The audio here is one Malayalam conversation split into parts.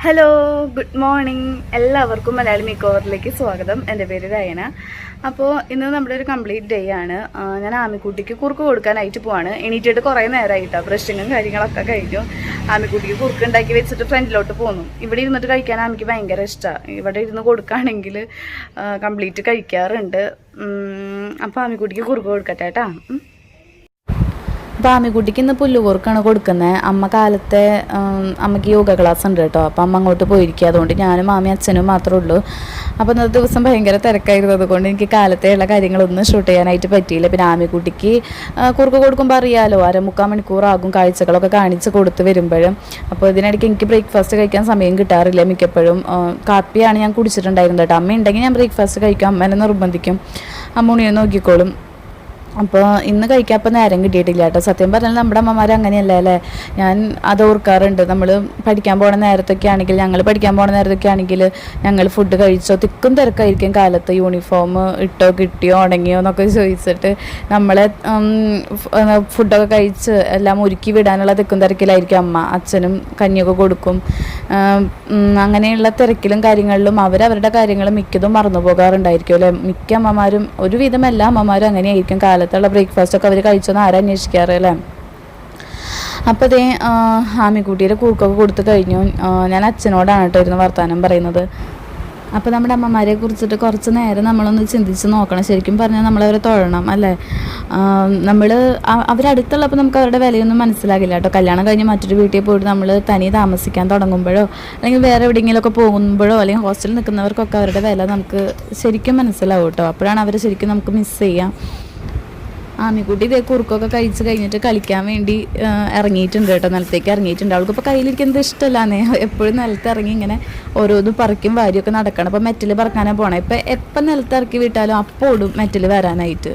Hello, good morning. എല്ലാവർക്കും മലയാളി മേക്ക് ഓവറിലേക്ക് സ്വാഗതം. എൻ്റെ പേര് രയന. അപ്പോൾ ഇന്ന് നമ്മുടെ ഒരു കംപ്ലീറ്റ് ഡേ ആണ്. ഞാൻ ആമിക്കുട്ടിക്ക് കുറുക്ക് കൊടുക്കാനായിട്ട് പോവാണ്. എണീറ്റിട്ട് കുറേ നേരമായിട്ടാണ്. ബ്രഷിങ്ങും കാര്യങ്ങളൊക്കെ കഴിഞ്ഞു. ആമിക്കുട്ടിക്ക് കുറുക്ക് ഉണ്ടാക്കി വെച്ചിട്ട് ഫ്രണ്ടിലോട്ട് പോന്നു. ഇവിടെ ഇരുന്നിട്ട് കഴിക്കാൻ ആമിക്ക് ഭയങ്കര ഇഷ്ടമാണ്. ഇവിടെ ഇരുന്ന് കൊടുക്കുകയാണെങ്കിൽ കംപ്ലീറ്റ് കഴിക്കാറുണ്ട്. അപ്പോൾ ആമിക്കുട്ടിക്ക് കുറുക്ക് കൊടുക്കട്ടെ കേട്ടോ. അപ്പോൾ ആമിക്കുട്ടിക്ക് ഇന്ന് പുല്ലുകൂർക്കാണ് കൊടുക്കുന്നത്. അമ്മ കാലത്തെ അമ്മയ്ക്ക് യോഗ ക്ലാസ് ഉണ്ട് കേട്ടോ. അപ്പം അമ്മ അങ്ങോട്ട് പോയിരിക്കുക. അതുകൊണ്ട് ഞാനും മാമി അച്ഛനും മാത്രമേ ഉള്ളൂ. അപ്പോൾ ഇന്നത്തെ ദിവസം ഭയങ്കര തിരക്കായിരുന്നത് കൊണ്ട് എനിക്ക് കാലത്തെയുള്ള കാര്യങ്ങളൊന്നും ഷൂട്ട് ചെയ്യാനായിട്ട് പറ്റിയില്ല. പിന്നെ ആമിക്കുട്ടിക്ക് കുറുക്ക് കൊടുക്കുമ്പോൾ അറിയാമല്ലോ, 3/4 മണിക്കൂറാകും കാഴ്ചകളൊക്കെ കാണിച്ച് കൊടുത്ത് വരുമ്പോഴും. അപ്പോൾ ഇതിനിടയ്ക്ക് എനിക്ക് ബ്രേക്ക്ഫാസ്റ്റ് കഴിക്കാൻ സമയം കിട്ടാറില്ല. മിക്കപ്പോഴും കാപ്പിയാണ് ഞാൻ കുടിച്ചിട്ടുണ്ടായിരുന്നത് കേട്ടോ. അമ്മ ഉണ്ടെങ്കിൽ ഞാൻ ബ്രേക്ക്ഫാസ്റ്റ് കഴിക്കും. അമ്മേനെ നിർബന്ധിക്കും. അമ്മ ഉണ്ണിയെ നോക്കിക്കോളും. അപ്പോൾ ഇന്ന് കഴിക്കാൻ നേരം കിട്ടിയിട്ടില്ല കേട്ടോ. സത്യം പറഞ്ഞാൽ നമ്മുടെ അമ്മമാർ അങ്ങനെയല്ല അല്ലേ. ഞാൻ അത് ഓർക്കാറുണ്ട്. നമ്മൾ പഠിക്കാൻ പോണ നേരത്തൊക്കെ ആണെങ്കിൽ, ഞങ്ങൾ ഫുഡ് കഴിച്ചോ, തിക്കും തിരക്കായിരിക്കും കാലത്ത്. യൂണിഫോം ഇട്ടോ കിട്ടിയോ ഉണങ്ങിയോ എന്നൊക്കെ ചോദിച്ചിട്ട് നമ്മളെ ഫുഡൊക്കെ കഴിച്ച് എല്ലാം ഒരുക്കി വിടാനുള്ള തിക്കും തിരക്കിലായിരിക്കും അമ്മ. അച്ഛനും കഞ്ഞിയൊക്കെ കൊടുക്കും. അങ്ങനെയുള്ള തിരക്കിലും കാര്യങ്ങളിലും അവരവരുടെ കാര്യങ്ങൾ മിക്കതും മറന്നു പോകാറുണ്ടായിരിക്കും അല്ലേ. മിക്ക അമ്മമാരും, ഒരുവിധം എല്ലാ അമ്മമാരും അങ്ങനെയായിരിക്കും. കാലത്തുള്ള ബ്രേക്ക്ഫാസ്റ്റൊക്കെ അവർ കഴിച്ചൊന്ന് ആരാ അന്വേഷിക്കാറല്ലേ. അപ്പോൾ അതേ ആമിക്കുട്ടിയുടെ കുറുക്കൊക്കെ കൊടുത്തു കഴിഞ്ഞു. ഞാൻ അച്ഛനോടാണ് കേട്ടോ ഇരുന്ന് വർത്തമാനം പറയുന്നത്. അപ്പോൾ നമ്മുടെ അമ്മമാരെ കുറിച്ചിട്ട് കുറച്ച് നേരം നമ്മളൊന്ന് ചിന്തിച്ച് നോക്കണം. ശരിക്കും പറഞ്ഞാൽ നമ്മളവരെ തൊഴണം അല്ലേ. അവരടുത്തുള്ളപ്പോൾ നമുക്ക് അവരുടെ വിലയൊന്നും മനസ്സിലാകില്ല കേട്ടോ. കല്യാണം കഴിഞ്ഞ് മറ്റൊരു വീട്ടിൽ പോയിട്ട് നമ്മൾ തനി താമസിക്കാൻ തുടങ്ങുമ്പോഴോ അല്ലെങ്കിൽ വേറെ എവിടെയെങ്കിലുമൊക്കെ പോകുമ്പോഴോ അല്ലെങ്കിൽ ഹോസ്റ്റലിൽ നിൽക്കുന്നവർക്കൊക്കെ അവരുടെ വില നമുക്ക് ശരിക്കും മനസ്സിലാവും കേട്ടോ. അപ്പോഴാണ് അവർ ശരിക്കും നമുക്ക് മിസ് ചെയ്യാം. ആമിക്കുട്ടി ഇതേ കുറുക്കൊക്കെ കഴിച്ച് കഴിഞ്ഞിട്ട് കളിക്കാൻ വേണ്ടി ഇറങ്ങിയിട്ടുണ്ട് കേട്ടോ. നിലത്തേക്ക് ഇറങ്ങിയിട്ടുണ്ട്. അവൾക്കിപ്പോൾ കയ്യിലിരിക്കുന്നത് ഇഷ്ടമല്ലാന്നേ. എപ്പോഴും നിലത്ത് ഇറങ്ങി ഇങ്ങനെ ഓരോന്നും പറിക്കും വാരിയൊക്കെ നടക്കണം. അപ്പോൾ മെറ്റൽ പറക്കാനാണ് പോണേ. ഇപ്പം എപ്പം നിലത്ത് ഇറക്കി വിട്ടാലും അപ്പോൾ ഓടും മെറ്റൽ വരാനായിട്ട്.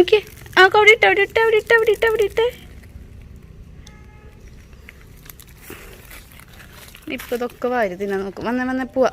ഓക്കെ, അവിടെ ഇട്ടെ. ഇപ്പൊ ഇതൊക്കെ വാരി തിന്നാൻ നോക്കും. വന്നേ പോവാ.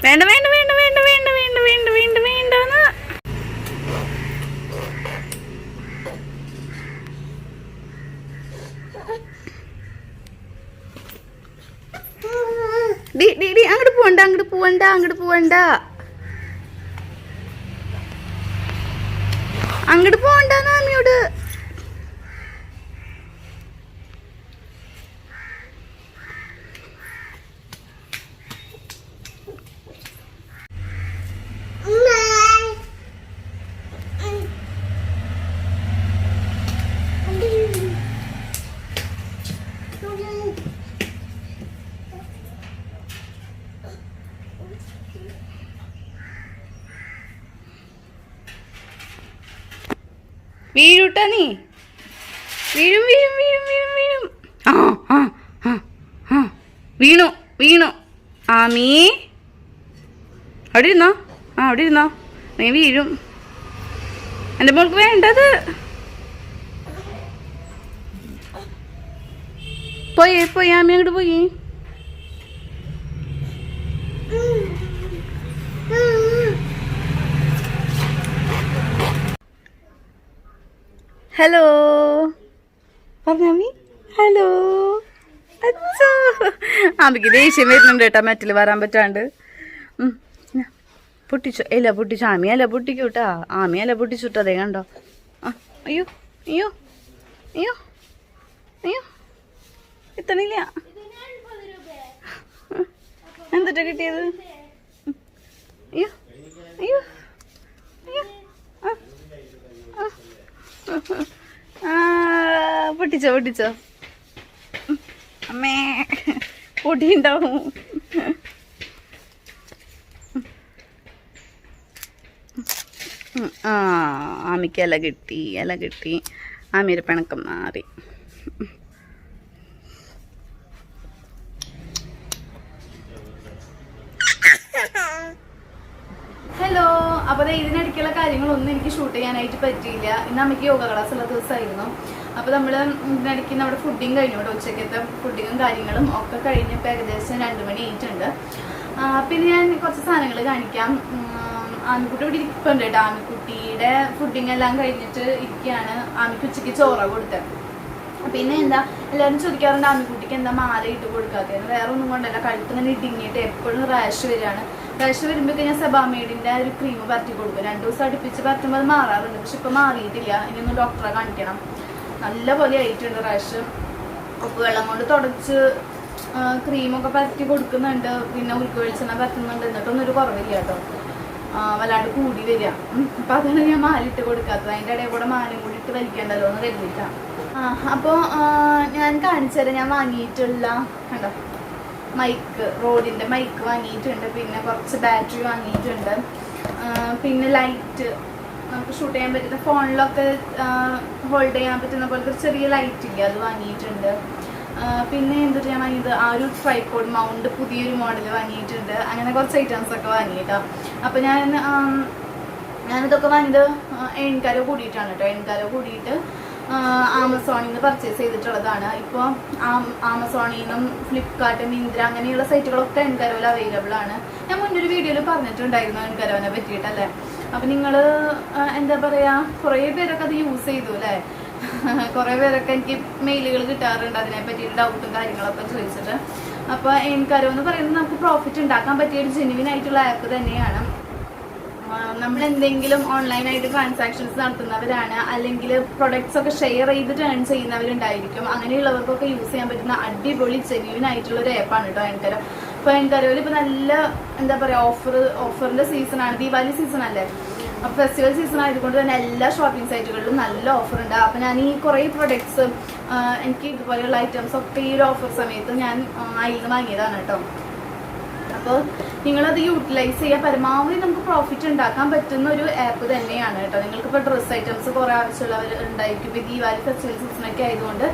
വേണ്ട അങ്ങോട്ട് പോവണ്ട മാമിയോട്. വീഴൂട്ടാ നീ. വീഴും. വീണു. ആമീ അവിടെ ഇരുന്നോ. നീ വീഴും. എൻ്റെ മോൾക്ക് വേണ്ടത്. പോയി ആമി അങ്ങോട്ട് പോയി. ഹലോ പറഞ്ഞാമി. ഹലോ അച്ഛോ. ആമിക്ക് ദേഷ്യം വരുന്നുണ്ട് കേട്ടാ മെറ്റൽ വരാൻ പറ്റാണ്ട്. പൊട്ടിച്ചു ഇല പൊട്ടിച്ചു. ആമി അല പൊട്ടിക്കൂട്ടാ. ആമി അല പൊട്ടിച്ചുട്ടോ. അതേ കണ്ടോ. അയ്യോ അയ്യോ അയ്യോ അയ്യോ എത്തണില്ല. എന്തിട്ടാ കിട്ടിയത്? അയ്യോ അയ്യോ അയ്യോ പൊട്ടിച്ചോ പൊട്ടിച്ചോ. അമ്മേ പൊടിയുണ്ടാവും. ആമിക്ക് ഇല കിട്ടി. ആമിയുടെ പിണക്കം മാറി. ഹലോ. അപ്പോൾ ഇതിനിടയ്ക്കുള്ള കാര്യങ്ങളൊന്നും എനിക്ക് ഷൂട്ട് ചെയ്യാനായിട്ട് പറ്റിയില്ല. ഇന്ന് നമുക്ക് യോഗ ക്ലാസ് ഉള്ള ദിവസമായിരുന്നു. അപ്പോൾ നമ്മൾ ഇതിനിടയ്ക്ക് നമ്മുടെ ഫുഡിങ് കഴിഞ്ഞു കേട്ടോ. ഉച്ചക്കത്തെ ഫുഡിങ്ങും കാര്യങ്ങളും ഒക്കെ കഴിഞ്ഞപ്പോൾ ഏകദേശം 2 മണി ആയിട്ടുണ്ട്. പിന്നെ ഞാൻ കുറച്ച് സാധനങ്ങൾ കാണിക്കാം. ആമിക്കുട്ടി ഇവിടെ ഇരിപ്പുണ്ട് കേട്ടോ. ആമിക്കുട്ടിയുടെ ഫുഡിങ് എല്ലാം കഴിഞ്ഞിട്ട് ഇരിക്കുകയാണ്. ആമിക്ക് ഉച്ചയ്ക്ക് ചോറ കൊടുത്തത്. പിന്നെ എന്താ എല്ലാവരും ചോദിക്കാറുണ്ട് ആമിക്കുട്ടിക്ക് എന്താ മാല ഇട്ട് കൊടുക്കാത്തത്. വേറെ ഒന്നും കൊണ്ടല്ല, കഴുത്ത് ഇങ്ങനെ ഇടുങ്ങിയിട്ട് എപ്പോഴും റാഷ് വരികയാണ്. റാഷ് വരുമ്പോൾ ഞാൻ സെബാമേഡിൻ്റെ ഒരു ക്രീം പരത്തി കൊടുക്കും. 2 ദിവസം അടുപ്പിച്ച് പരത്തുമ്പോൾ അത് മാറാറുണ്ട്. പക്ഷെ ഇപ്പം മാറിയിട്ടില്ല. ഇനിയൊന്ന് ഡോക്ടറെ കാണിക്കണം. നല്ല പോലെ ആയിട്ടുണ്ട് റാഷ്. ഉപ്പ് വെള്ളം കൊണ്ട് തുടച്ച് ക്രീമൊക്കെ പരത്തി കൊടുക്കുന്നുണ്ട്. പിന്നെ ഉരുക്ക് വെളിച്ചെണ്ണ പരത്തുന്നുണ്ട്. എന്നിട്ടൊന്നും ഒരു കുറവില്ല കേട്ടോ. വല്ലാണ്ട് കൂടി വരിക. അപ്പം അതാണ് ഞാൻ മാലിട്ട് കൊടുക്കാത്തത്. അതിൻ്റെ ഇടയിൽ കൂടെ മാലും കൂടി ഇട്ട് വലിക്കണ്ടല്ലോ എന്ന് കരുതിയിട്ടാണ്. അപ്പോൾ ഞാൻ കാണിച്ചു തരാം. ഞാൻ വാങ്ങിയിട്ടുള്ള കണ്ടോ മൈക്ക്, റോഡിൻ്റെ മൈക്ക് വാങ്ങിയിട്ടുണ്ട്. പിന്നെ കുറച്ച് ബാറ്ററി വാങ്ങിയിട്ടുണ്ട്. പിന്നെ ലൈറ്റ്, നമുക്ക് ഷൂട്ട് ചെയ്യാൻ പറ്റുന്ന ഫോണിലൊക്കെ ഹോൾഡ് ചെയ്യാൻ പറ്റുന്ന പോലത്തെ ചെറിയ ലൈറ്റ് ഇല്ല, അത് വാങ്ങിയിട്ടുണ്ട്. പിന്നെ എന്തൊരു ഞാൻ വാങ്ങിയത്, ആ ഒരു ട്രൈപോഡ് മൗണ്ട് പുതിയൊരു മോഡൽ വാങ്ങിയിട്ടുണ്ട്. അങ്ങനെ കുറച്ച് ഐറ്റംസ് ഒക്കെ വാങ്ങിയിട്ടാണ്. അപ്പോൾ ഞാനിതൊക്കെ വാങ്ങിയത് എൺകാരോ കൂടിയിട്ടാണ് കേട്ടോ. എൺകാരോ കൂടിയിട്ട് ആമസോണിൽ നിന്ന് പർച്ചേസ് ചെയ്തിട്ടുള്ളതാണ്. ഇപ്പോൾ ആമസോണിൽ നിന്നും ഫ്ലിപ്കാർട്ട്, മിന്ത്ര അങ്ങനെയുള്ള സൈറ്റുകളൊക്കെ എൺകാരോയിൽ അവൈലബിൾ ആണ്. ഞാൻ മുന്നൊരു വീഡിയോയിൽ പറഞ്ഞിട്ടുണ്ടായിരുന്നു എൺകാരോനെ പറ്റിയിട്ടല്ലേ. അപ്പം നിങ്ങൾ എന്താ പറയുക, കുറേ പേരൊക്കെ അത് യൂസ് ചെയ്തു അല്ലേ. കുറേ പേരൊക്കെ എനിക്ക് മെയിലുകൾ കിട്ടാറുണ്ട് അതിനെ പറ്റിയിട്ട് ഡൗട്ടും കാര്യങ്ങളൊക്കെ ചോദിച്ചിട്ട്. അപ്പോൾ എൺകാരോ എന്ന് പറയുന്നത് നമുക്ക് പ്രോഫിറ്റ് ഉണ്ടാക്കാൻ പറ്റിയ ഒരു ജെന്യുവിൻ ആയിട്ടുള്ള ആപ്പ് തന്നെയാണ്. നമ്മൾ എന്തെങ്കിലും ഓൺലൈനായിട്ട് ട്രാൻസാക്ഷൻസ് നടത്തുന്നവരാണ്, അല്ലെങ്കിൽ പ്രൊഡക്ട്സ് ഒക്കെ ഷെയർ ചെയ്തിട്ട് ഏൺ ചെയ്യുന്നവരുണ്ടായിരിക്കും. അങ്ങനെയുള്ളവർക്കൊക്കെ യൂസ് ചെയ്യാൻ പറ്റുന്ന അടിപൊളി ജെന്യുവിൻ ആയിട്ടുള്ള ഒരു ആപ്പാണ് കേട്ടോ എൺകാരോ. അപ്പോൾ എൺകാരോയിൽ ഇപ്പോൾ നല്ല എന്താ പറയുക ഓഫറിൻ്റെ സീസണാണ്. ദീപാവലി സീസൺ അല്ലേ. അപ്പോൾ ഫെസ്റ്റിവൽ സീസൺ ആയതുകൊണ്ട് തന്നെ എല്ലാ ഷോപ്പിംഗ് സൈറ്റുകളിലും നല്ല ഓഫർ ഉണ്ട്. അപ്പോൾ ഞാൻ ഈ കുറേ പ്രൊഡക്ട്സ് എനിക്ക് ഇതുപോലെയുള്ള ഐറ്റംസ് ഒക്കെ ഈ ഒരു ഓഫർ സമയത്ത് ഞാൻ അതിൽ നിന്ന് വാങ്ങിയതാണ് കേട്ടോ. അപ്പോൾ നിങ്ങളത് യൂട്ടിലൈസ് ചെയ്യുക. പരമാവധി നമുക്ക് പ്രോഫിറ്റ് ഉണ്ടാക്കാൻ പറ്റുന്ന ഒരു ആപ്പ് തന്നെയാണ് കേട്ടോ. നിങ്ങൾക്കിപ്പോൾ ഡ്രസ്സ് ഐറ്റംസ് കുറേ ആവശ്യമുള്ളവർ ഉണ്ടായിരിക്കും. ഇപ്പോൾ ദീപാവലി ഫെസ്റ്റിവൽ സീസണൊക്കെ ആയതുകൊണ്ട്.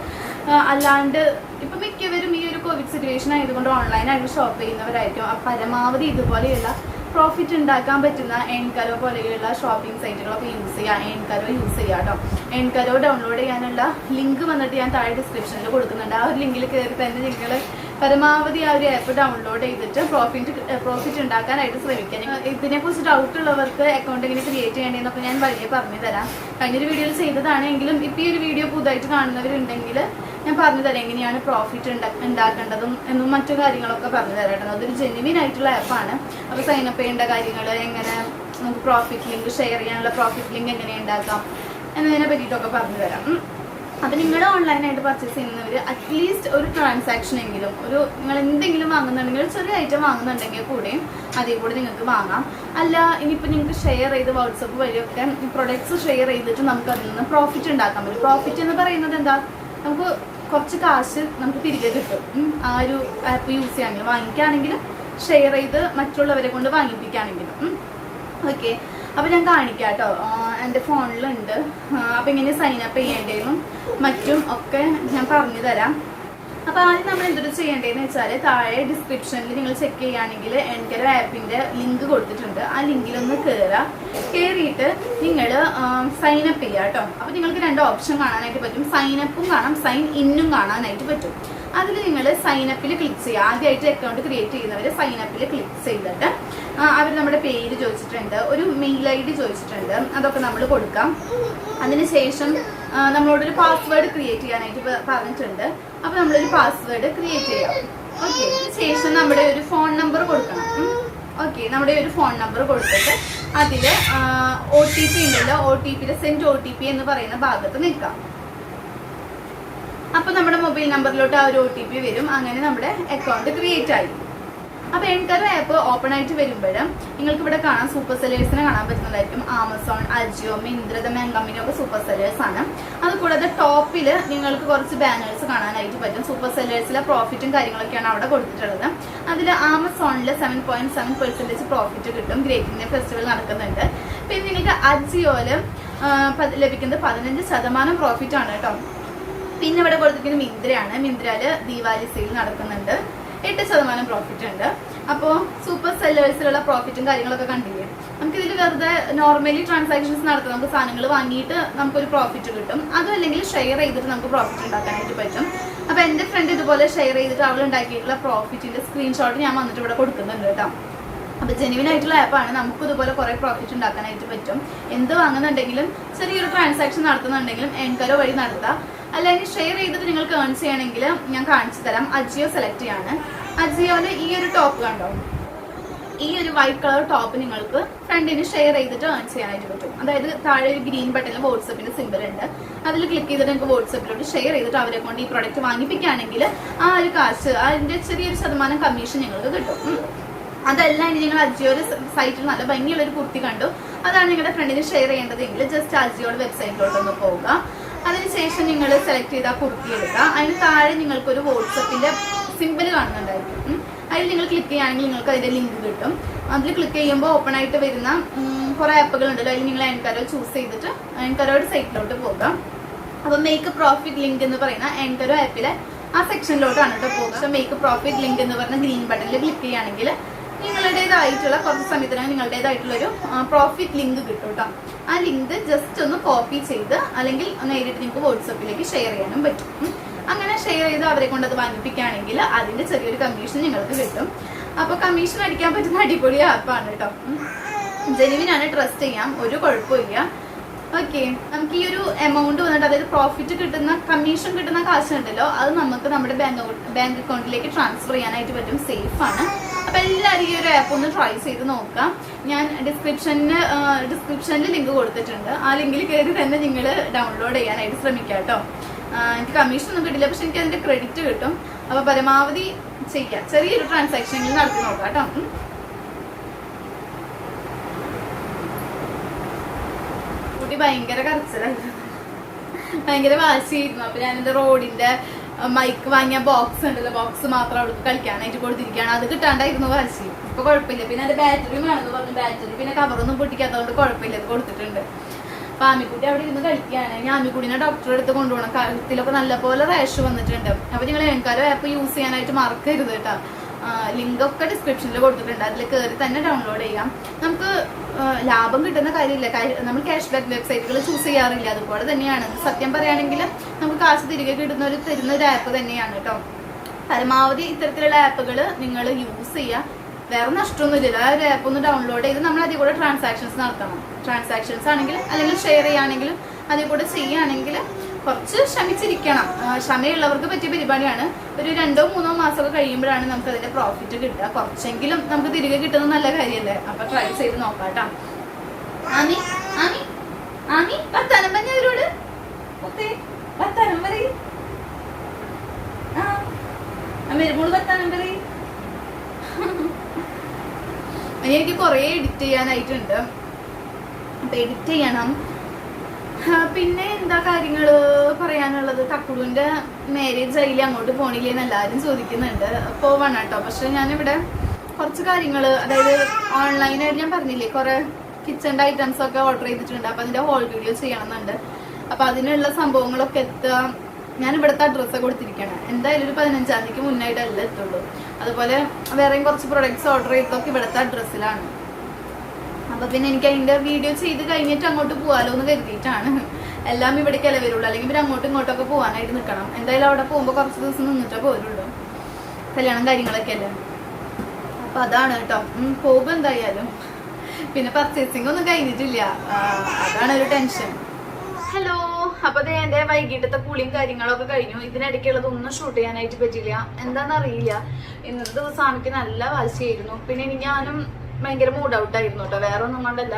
അല്ലാണ്ട് ഇപ്പം മിക്കവരും ഈ ഒരു കോവിഡ് സിറ്റുവേഷൻ ആയതുകൊണ്ട് ഓൺലൈനായിട്ട് ഷോപ്പ് ചെയ്യുന്നവരായിരിക്കും. പരമാവധി ഇതുപോലെയുള്ള പ്രോഫിറ്റ് ഉണ്ടാക്കാൻ പറ്റുന്ന എൺകാരോ പോലെയുള്ള ഷോപ്പിംഗ് സൈറ്റുകളൊക്കെ യൂസ് ചെയ്യുക. എൺകാരോ യൂസ് ചെയ്യുക കേട്ടോ. എൺകാരോ ഡൗൺലോഡ് ചെയ്യാനുള്ള ലിങ്ക് വന്നിട്ട് ഞാൻ താഴെ ഡിസ്ക്രിപ്ഷനിൽ കൊടുക്കുന്നുണ്ട്. ആ ഒരു ലിങ്കിൽ കയറി തന്നെ നിങ്ങൾ പരമാവധി ആ ഒരു ആപ്പ് ഡൗൺലോഡ് ചെയ്തിട്ട് പ്രോഫിറ്റ് ഉണ്ടാക്കാനായിട്ട് ശ്രമിക്കുക. ഇതിനെക്കുറിച്ച് ഡൗട്ട് ഉള്ളവർക്ക് അക്കൗണ്ട് എങ്ങനെ ക്രിയേറ്റ് ചെയ്യേണ്ടതെന്നൊക്കെ ഞാൻ വഴിയെ പറഞ്ഞു തരാം. കഴിഞ്ഞൊരു വീഡിയോയിൽ ചെയ്തതാണെങ്കിലും ഇപ്പോൾ ഈ ഒരു വീഡിയോ പുതുതായിട്ട് കാണുന്നവരുണ്ടെങ്കിൽ ഞാൻ പറഞ്ഞു തരാം എങ്ങനെയാണ് പ്രോഫിറ്റ് ഉണ്ടാക്കേണ്ടതും എന്നും മറ്റു കാര്യങ്ങളൊക്കെ പറഞ്ഞു തരാം കേട്ടോ. അതൊരു ജെന്യുവിൻ ആയിട്ടുള്ള ആപ്പാണ്. അപ്പോൾ സൈനപ്പ് ചെയ്യേണ്ട കാര്യങ്ങൾ, എങ്ങനെ നമുക്ക് പ്രോഫിറ്റ് ലിങ്ക് ഷെയർ ചെയ്യാനുള്ള പ്രോഫിറ്റ് ലിങ്ക് എങ്ങനെ ഉണ്ടാക്കാം എന്നതിനെ പറ്റിയിട്ടൊക്കെ പറഞ്ഞു തരാം. അപ്പം നിങ്ങൾ ഓൺലൈനായിട്ട് പർച്ചേസ് ചെയ്യുന്നവർ അറ്റ്ലീസ്റ്റ് ഒരു ട്രാൻസാക്ഷൻ എങ്കിലും, നിങ്ങൾ എന്തെങ്കിലും വാങ്ങുന്നുണ്ടെങ്കിൽ, ചെറിയ ഐറ്റം വാങ്ങുന്നുണ്ടെങ്കിൽ കൂടെയും അതിൽ കൂടെ നിങ്ങൾക്ക് വാങ്ങാം. അല്ല ഇനിയിപ്പോൾ നിങ്ങൾക്ക് ഷെയർ ചെയ്ത് വാട്സപ്പ് വഴിയൊക്കെ പ്രൊഡക്ട്സ് ഷെയർ ചെയ്തിട്ട് നമുക്ക് അതിൽ നിന്ന് പ്രോഫിറ്റ് ഉണ്ടാക്കാൻ പറ്റും. പ്രോഫിറ്റ് എന്ന് പറയുന്നത് എന്താ, നമുക്ക് കുറച്ച് കാശ് നമുക്ക് തിരികെ കിട്ടും. ആ ഒരു ആപ്പ് യൂസ് ചെയ്യുകയാണെങ്കിലും, വാങ്ങിക്കുകയാണെങ്കിലും ഷെയർ ചെയ്ത് മറ്റുള്ളവരെ കൊണ്ട് വാങ്ങിപ്പിക്കുകയാണെങ്കിലും. ഓക്കെ, അപ്പോൾ ഞാൻ കാണിക്കാം കേട്ടോ. എൻ്റെ ഫോണിലുണ്ട്. അപ്പോൾ ഇങ്ങനെ സൈനപ്പ് ചെയ്യേണ്ടതും മറ്റും ഒക്കെ ഞാൻ പറഞ്ഞു തരാം. അപ്പോൾ ആദ്യം നമ്മൾ എന്തൊരു ചെയ്യേണ്ടതെന്ന് വെച്ചാൽ താഴെ ഡിസ്ക്രിപ്ഷനിൽ നിങ്ങൾ ചെക്ക് ചെയ്യുകയാണെങ്കിൽ എൺകാരോ ആപ്പിൻ്റെ ലിങ്ക് കൊടുത്തിട്ടുണ്ട്. ആ ലിങ്കിലൊന്ന് കയറിയിട്ട് നിങ്ങൾ സൈനപ്പ് ചെയ്യുക കേട്ടോ. അപ്പോൾ നിങ്ങൾക്ക് 2 ഓപ്ഷൻ കാണാനായിട്ട് പറ്റും. സൈനപ്പും കാണാം, സൈൻ ഇന്നും കാണാനായിട്ട് പറ്റും. അതിൽ നിങ്ങൾ സൈനപ്പിൽ ക്ലിക്ക് ചെയ്യുക. ആദ്യമായിട്ട് അക്കൗണ്ട് ക്രിയേറ്റ് ചെയ്യുന്നവർ സൈനപ്പിൽ ക്ലിക്ക് ചെയ്തിട്ട് അവർ നമ്മുടെ പേര് ചോദിച്ചിട്ടുണ്ട്, ഒരു മെയിൽ ID ചോദിച്ചിട്ടുണ്ട്, അതൊക്കെ നമ്മൾ കൊടുക്കാം. അതിനുശേഷം നമ്മളോടൊരു പാസ്വേഡ് ക്രിയേറ്റ് ചെയ്യാനായിട്ട് പറഞ്ഞിട്ടുണ്ട്. അപ്പോൾ നമ്മളൊരു പാസ്വേഡ് ക്രിയേറ്റ് ചെയ്യാം. ഓക്കെ, ശേഷം നമ്മുടെ ഒരു ഫോൺ നമ്പർ കൊടുക്കണം. ഓക്കെ, നമ്മുടെ ഒരു ഫോൺ നമ്പർ കൊടുത്തിട്ട് അതിൽ OTP ഉണ്ടല്ലോ, OTPയുടെ സെൻഡ് OTP എന്ന് പറയുന്ന ഭാഗത്ത് നിൽക്കാം. അപ്പോൾ നമ്മുടെ മൊബൈൽ നമ്പറിലോട്ട് ആ ഒരു OTP വരും. അങ്ങനെ നമ്മുടെ അക്കൗണ്ട് ക്രിയേറ്റ് ആയി. അപ്പോൾ എൻകരോ ആപ്പ് ഓപ്പൺ ആയിട്ട് വരുമ്പോഴും നിങ്ങൾക്ക് ഇവിടെ കാണാം സൂപ്പർ സെല്ലേഴ്സിനെ കാണാൻ പറ്റുന്നതായിരിക്കും. ആമസോൺ, അജിയോ, മിന്ത്ര, കമ്പനി ഒക്കെ സൂപ്പർ സെല്ലേഴ്സ് ആണ്. അതുകൂടാതെ ടോപ്പിൽ നിങ്ങൾക്ക് കുറച്ച് ബാനേഴ്സ് കാണാനായിട്ട് പറ്റും. സൂപ്പർ സെല്ലേഴ്സിലെ പ്രോഫിറ്റും കാര്യങ്ങളൊക്കെയാണ് അവിടെ കൊടുത്തിട്ടുള്ളത്. അതിൽ ആമസോണിൽ 7.7% പ്രോഫിറ്റ് കിട്ടും. ഗ്രേറ്റ് ഇന്ത്യൻ ഫെസ്റ്റിവൽ നടക്കുന്നുണ്ട്. പിന്നെ നിങ്ങൾക്ക് അജിയോയില് ലഭിക്കുന്നത് 15% പ്രോഫിറ്റ് ആണ് കേട്ടോ. പിന്നെ ഇവിടെ കൊടുത്തിരിക്കുന്നത് മിന്ത്രയാണ്. മിന്ത്രയില് ദീപാവലി സെയിൽ നടക്കുന്നുണ്ട്. 8% പ്രോഫിറ്റ് ഉണ്ട്. അപ്പോൾ സൂപ്പർ സെല്ലേഴ്സിലുള്ള പ്രോഫിറ്റും കാര്യങ്ങളൊക്കെ കണ്ടില്ലേ. നമുക്കിതിൽ വെറുതെ നോർമലി ട്രാൻസാക്ഷൻസ് നടത്താം. നമുക്ക് സാധനങ്ങൾ വാങ്ങിയിട്ട് നമുക്കൊരു പ്രോഫിറ്റ് കിട്ടും. അതും അല്ലെങ്കിൽ ഷെയർ ചെയ്തിട്ട് നമുക്ക് പ്രോഫിറ്റ് ഉണ്ടാക്കാനായിട്ട് പറ്റും. അപ്പോൾ എൻ്റെ ഫ്രണ്ട് ഇതുപോലെ ഷെയർ ചെയ്തിട്ട് അവൾ ഉണ്ടാക്കിയിട്ടുള്ള പ്രോഫിറ്റിന്റെ സ്ക്രീൻഷോട്ട് ഞാൻ വന്നിട്ട് ഇവിടെ കൊടുക്കുന്നുണ്ട് കേട്ടോ. അപ്പോൾ ജെന്യുവൻ ആയിട്ടുള്ള ആപ്പാണ്. നമുക്ക് ഇതുപോലെ കുറേ പ്രോഫിറ്റ് ഉണ്ടാക്കാനായിട്ട് പറ്റും. എന്ത് വാങ്ങുന്നുണ്ടെങ്കിലും ചെറിയൊരു ട്രാൻസാക്ഷൻ നടത്തുന്നുണ്ടെങ്കിലും എൻകരോ വഴി നടത്താം. അല്ലെങ്കിൽ ഷെയർ ചെയ്തിട്ട് നിങ്ങൾക്ക് ഏൺ ചെയ്യണമെങ്കിൽ ഞാൻ കാണിച്ചു തരാം. അജിയോ സെലക്ട് ചെയ്യാണ്. അജിയോയില് ഈ ഒരു ടോപ്പ് കണ്ടോ, ഈ ഒരു വൈറ്റ് കളർ ടോപ്പ് നിങ്ങൾക്ക് ഫ്രണ്ടിന് ഷെയർ ചെയ്തിട്ട് ഏൺ ചെയ്യാനായിട്ട് പറ്റും. അതായത് താഴെ ഒരു ഗ്രീൻ ബട്ടണിൽ വാട്സപ്പിന്റെ സിമ്പിൾ ഉണ്ട്. അതിൽ ക്ലിക്ക് ചെയ്തിട്ട് നിങ്ങൾക്ക് വാട്സപ്പിലോട്ട് ഷെയർ ചെയ്തിട്ട് അവരെ കൊണ്ട് ഈ പ്രോഡക്റ്റ് വാങ്ങിപ്പിക്കുകയാണെങ്കിൽ ആ ഒരു കാശ്, അതിന്റെ ചെറിയൊരു ശതമാനം കമ്മീഷൻ നിങ്ങൾക്ക് കിട്ടും. അതല്ല, ഇനി നിങ്ങൾ അജിയോയുടെ സൈറ്റിൽ നല്ല ഭംഗിയുള്ള ഒരു കുർത്തി കണ്ടു, അതാണ് നിങ്ങളുടെ ഫ്രണ്ടിന് ഷെയർ ചെയ്യേണ്ടതെങ്കിൽ ജസ്റ്റ് അജിയോയുടെ വെബ്സൈറ്റിലോട്ടൊന്ന് പോവുക. അതിനുശേഷം നിങ്ങൾ സെലക്ട് ചെയ്ത ആ കുർത്തി എടുക്കുക. അതിന് താഴെ നിങ്ങൾക്കൊരു വാട്സപ്പിന്റെ സിമ്പിൾ കാണുന്നുണ്ടായിരിക്കും. അതിൽ നിങ്ങൾ ക്ലിക്ക് ചെയ്യുകയാണെങ്കിൽ നിങ്ങൾക്ക് അതിന്റെ ലിങ്ക് കിട്ടും. അതിൽ ക്ലിക്ക് ചെയ്യുമ്പോൾ ഓപ്പൺ ആയിട്ട് വരുന്ന കുറെ ആപ്പുകൾ ഉണ്ടല്ലോ. അതിൽ നിങ്ങൾ എൻകരോ ചൂസ് ചെയ്തിട്ട് എൻകരോയുടെ സൈറ്റിലോട്ട് പോകാം. അപ്പോൾ മേക്ക് പ്രോഫിറ്റ് ലിങ്ക് എന്ന് പറയുന്ന എൻകരോ ആപ്പിലെ ആ സെക്ഷനിലോട്ടാണ് കേട്ടോ പോകുക. മേക്ക് പ്രോഫിറ്റ് ലിങ്ക് എന്ന് പറഞ്ഞ ഗ്രീൻ ബട്ടണിൽ ക്ലിക്ക് ചെയ്യുകയാണെങ്കിൽ നിങ്ങളുടേതായിട്ടുള്ള കുറച്ച് സമയത്തിനകം നിങ്ങളുടേതായിട്ടുള്ളൊരു പ്രോഫിറ്റ് ലിങ്ക് കിട്ടും കേട്ടോ. ആ ലിങ്ക് ജസ്റ്റ് ഒന്ന് കോപ്പി ചെയ്ത് അല്ലെങ്കിൽ നേരിട്ട് നിങ്ങൾക്ക് വാട്സപ്പിലേക്ക് ഷെയർ ചെയ്യാനും പറ്റും. അങ്ങനെ ഷെയർ ചെയ്ത് അവരെ കൊണ്ട് അത് വാങ്ങിപ്പിക്കുകയാണെങ്കിൽ അതിന്റെ ചെറിയൊരു കമ്മീഷൻ നിങ്ങൾക്ക് കിട്ടും. അപ്പോൾ കമ്മീഷൻ അടിക്കാൻ പറ്റുന്ന അടിപൊളി ആപ്പാണ് കേട്ടോ. ജെനുവിനാണ്, ട്രസ്റ്റ് ചെയ്യാം, ഒരു കുഴപ്പമില്ല. ഓക്കെ, നമുക്ക് ഈ ഒരു എമൗണ്ട് വന്നിട്ട്, അതായത് പ്രോഫിറ്റ് കിട്ടുന്ന കമ്മീഷൻ കിട്ടുന്ന കാശുണ്ടല്ലോ, അത് നമുക്ക് നമ്മുടെ ബാങ്ക് അക്കൗണ്ടിലേക്ക് ട്രാൻസ്ഫർ ചെയ്യാനായിട്ട് പറ്റും. സേഫ് ആണ്. അപ്പൊ എല്ലാവരും ഈ ഒരു ആപ്പ് ഒന്ന് ട്രൈ ചെയ്ത് നോക്കാം. ഞാൻ ഡിസ്ക്രിപ്ഷനിൽ ലിങ്ക് കൊടുത്തിട്ടുണ്ട്. ആ ലിങ്കിൽ കയറി തന്നെ നിങ്ങൾ ഡൗൺലോഡ് ചെയ്യാനായിട്ട് ശ്രമിക്കാം കേട്ടോ. എനിക്ക് കമ്മീഷൻ ഒന്നും കിട്ടില്ല, പക്ഷെ എനിക്ക് അതിന്റെ ക്രെഡിറ്റ് കിട്ടും. അപ്പൊ പരമാവധി ചെയ്യാം, ചെറിയൊരു ട്രാൻസാക്ഷനിൽ നടത്തി നോക്കാം കേട്ടോ. കുട്ടി ഭയങ്കര കരച്ചിലായിരുന്നു, ഭയങ്കര വാശിയായിരുന്നു. അപ്പൊ ഞാൻ എന്റെ റോഡിന്റെ മൈക്ക് വാങ്ങിയ ബോക്സ് ഉണ്ടല്ലോ, ബോക്സ് മാത്രം അവൾക്ക് കളിക്കാനായിട്ട് കൊടുത്തിരിക്കുകയാണ്. അത് കിട്ടാണ്ടായിരുന്നു വാശി. ഇപ്പൊ കുഴപ്പമില്ല. പിന്നെ അതിന്റെ ബാറ്ററി വേണമെന്ന് പറഞ്ഞു. ബാറ്ററി പിന്നെ കവറൊന്നും പൊട്ടിക്കാത്തതുകൊണ്ട് കുഴപ്പമില്ല, അത് കൊടുത്തിട്ടുണ്ട്. അപ്പൊ ആമിക്കുട്ടി അവിടെ ഇരുന്ന് കളിക്കുകയാണ്. ഞാൻ ആമിക്കുട്ടിനെ ഡോക്ടറെ അടുത്ത് കൊണ്ടുപോകണം. കഴുത്തിലൊക്കെ നല്ലപോലെ റാഷ് വന്നിട്ടുണ്ട്. അപ്പൊ നിങ്ങൾ എൻകരോ ആപ്പ് യൂസ് ചെയ്യാനായിട്ട് മറക്കരുത് കേട്ടോ. ലിങ്ക് ഒക്കെ ഡിസ്ക്രിപ്ഷനിൽ കൊടുത്തിട്ടുണ്ട്. അതിൽ കയറി തന്നെ ഡൗൺലോഡ് ചെയ്യാം. നമുക്ക് ലാഭം കിട്ടുന്ന കാര്യമില്ല. നമ്മൾ ക്യാഷ് ബാക്ക് വെബ്സൈറ്റുകൾ ചൂസ് ചെയ്യാറില്ല. അതുപോലെ തന്നെയാണ് സത്യം പറയുകയാണെങ്കിൽ നമുക്ക് കാശ് തിരികെ തരുന്ന ഒരു ആപ്പ് തന്നെയാണ് കേട്ടോ. പരമാവധി ഇത്തരത്തിലുള്ള ആപ്പുകൾ നിങ്ങൾ യൂസ് ചെയ്യുക. വേറെ നഷ്ടമൊന്നുമില്ല. ആ ഒരു ആപ്പ് ഒന്ന് ഡൗൺലോഡ് ചെയ്ത് നമ്മൾ അതിൽ കൂടെ ട്രാൻസാക്ഷൻസ് നടത്തണം. ട്രാൻസാക്ഷൻസ് ആണെങ്കിലും അല്ലെങ്കിൽ ഷെയർ ചെയ്യുകയാണെങ്കിലും അതിൽ കൂടെ ചെയ്യുകയാണെങ്കിൽ കുറച്ച് ക്ഷമിച്ചിരിക്കണം. ക്ഷമയുള്ളവർക്ക് പറ്റിയ പരിപാടിയാണ്. ഒരു 2-3 മാസമൊക്കെ കഴിയുമ്പോഴാണ് നമുക്ക് അതിന്റെ പ്രോഫിറ്റ് കിട്ടുക. കുറച്ചെങ്കിലും നമുക്ക് തിരികെ കിട്ടുന്നത് നല്ല കാര്യമല്ലേ. അപ്പൊ ട്രൈ ചെയ്ത് നോക്കാട്ടോ. ആമി ആമി ആമി വർത്താനം പറഞ്ഞവരോട് വർത്താനം പറയും. അമ്മൂള് വർത്താനം പറയും. എനിക്ക് കുറെ എഡിറ്റ് ചെയ്യാനായിട്ടുണ്ട്. അപ്പൊ എഡിറ്റ് ചെയ്യണം. പിന്നെ എന്താ കാര്യങ്ങള് പറയാനുള്ളത്? തക്കുടുവിന്റെ മാരേജ് ആയില്ലേ, അങ്ങോട്ട് പോണില്ലേന്ന് എല്ലാവരും ചോദിക്കുന്നുണ്ട്. പോവാണ് കേട്ടോ. പക്ഷെ ഞാനിവിടെ കുറച്ച് കാര്യങ്ങള്, അതായത് ഓൺലൈനായിട്ട് ഞാൻ പറഞ്ഞില്ലേ കുറെ കിച്ചണിന്റെ ഐറ്റംസ് ഒക്കെ ഓർഡർ ചെയ്തിട്ടുണ്ട്. അപ്പൊ അതിന്റെ ഹോൾ വീഡിയോ ചെയ്യണമെന്നുണ്ട്. അപ്പൊ അതിനുള്ള സംഭവങ്ങളൊക്കെ എത്തുക. ഞാൻ ഇവിടുത്തെ അഡ്രസ്സ് കൊടുത്തിരിക്കണം. എന്തായാലും ഒരു 15-ാം തീയതിക്ക് മുന്നായിട്ടല്ല എത്തുള്ളൂ. അതുപോലെ വേറെയും കുറച്ച് പ്രൊഡക്ട്സ് ഓർഡർ ചെയ്തൊക്കെ ഇവിടുത്തെ അഡ്രസ്സിലാണ്. അപ്പൊ പിന്നെ എനിക്ക് അതിന്റെ വീഡിയോ ചെയ്ത് കഴിഞ്ഞിട്ട് അങ്ങോട്ട് പോകാലോ എന്ന് കരുതിയിട്ടാണ്. എല്ലാം ഇവിടേക്കല്ലേ വരുള്ളൂ. അല്ലെങ്കിൽ പിന്നെ അങ്ങോട്ടും ഇങ്ങോട്ടൊക്കെ പോകാനായിട്ട് നിൽക്കണം. എന്തായാലും അവിടെ പോകുമ്പോൾ കുറച്ച് ദിവസം നിന്നിട്ടേ പോരുള്ളൂ. കല്യാണം കാര്യങ്ങളൊക്കെ അല്ലേ. അപ്പൊ അതാണ് കേട്ടോ. പോകും എന്തായാലും. പിന്നെ പർച്ചേസിംഗ് ഒന്നും കഴിഞ്ഞിട്ടില്ല, അതാണ് ഒരു ടെൻഷൻ. ഹലോ അപ്പൊ അത് എന്റെ വൈകിട്ടത്തെ കുളിയും കാര്യങ്ങളൊക്കെ കഴിഞ്ഞു. ഇതിനിടയ്ക്കുള്ളതൊന്നും ഷൂട്ട് ചെയ്യാനായിട്ട് പറ്റില്ല. എന്താണെന്നറിയില്ല, ഇന്നത്തെ ദിവസം ആമിക്ക് നല്ല വാശിയായിരുന്നു. പിന്നെ ഞാനും ഭയങ്കര മൂഡ് ഔട്ട് ആയിരുന്നു കേട്ടോ, വേറെ ഒന്നും കൊണ്ടല്ല.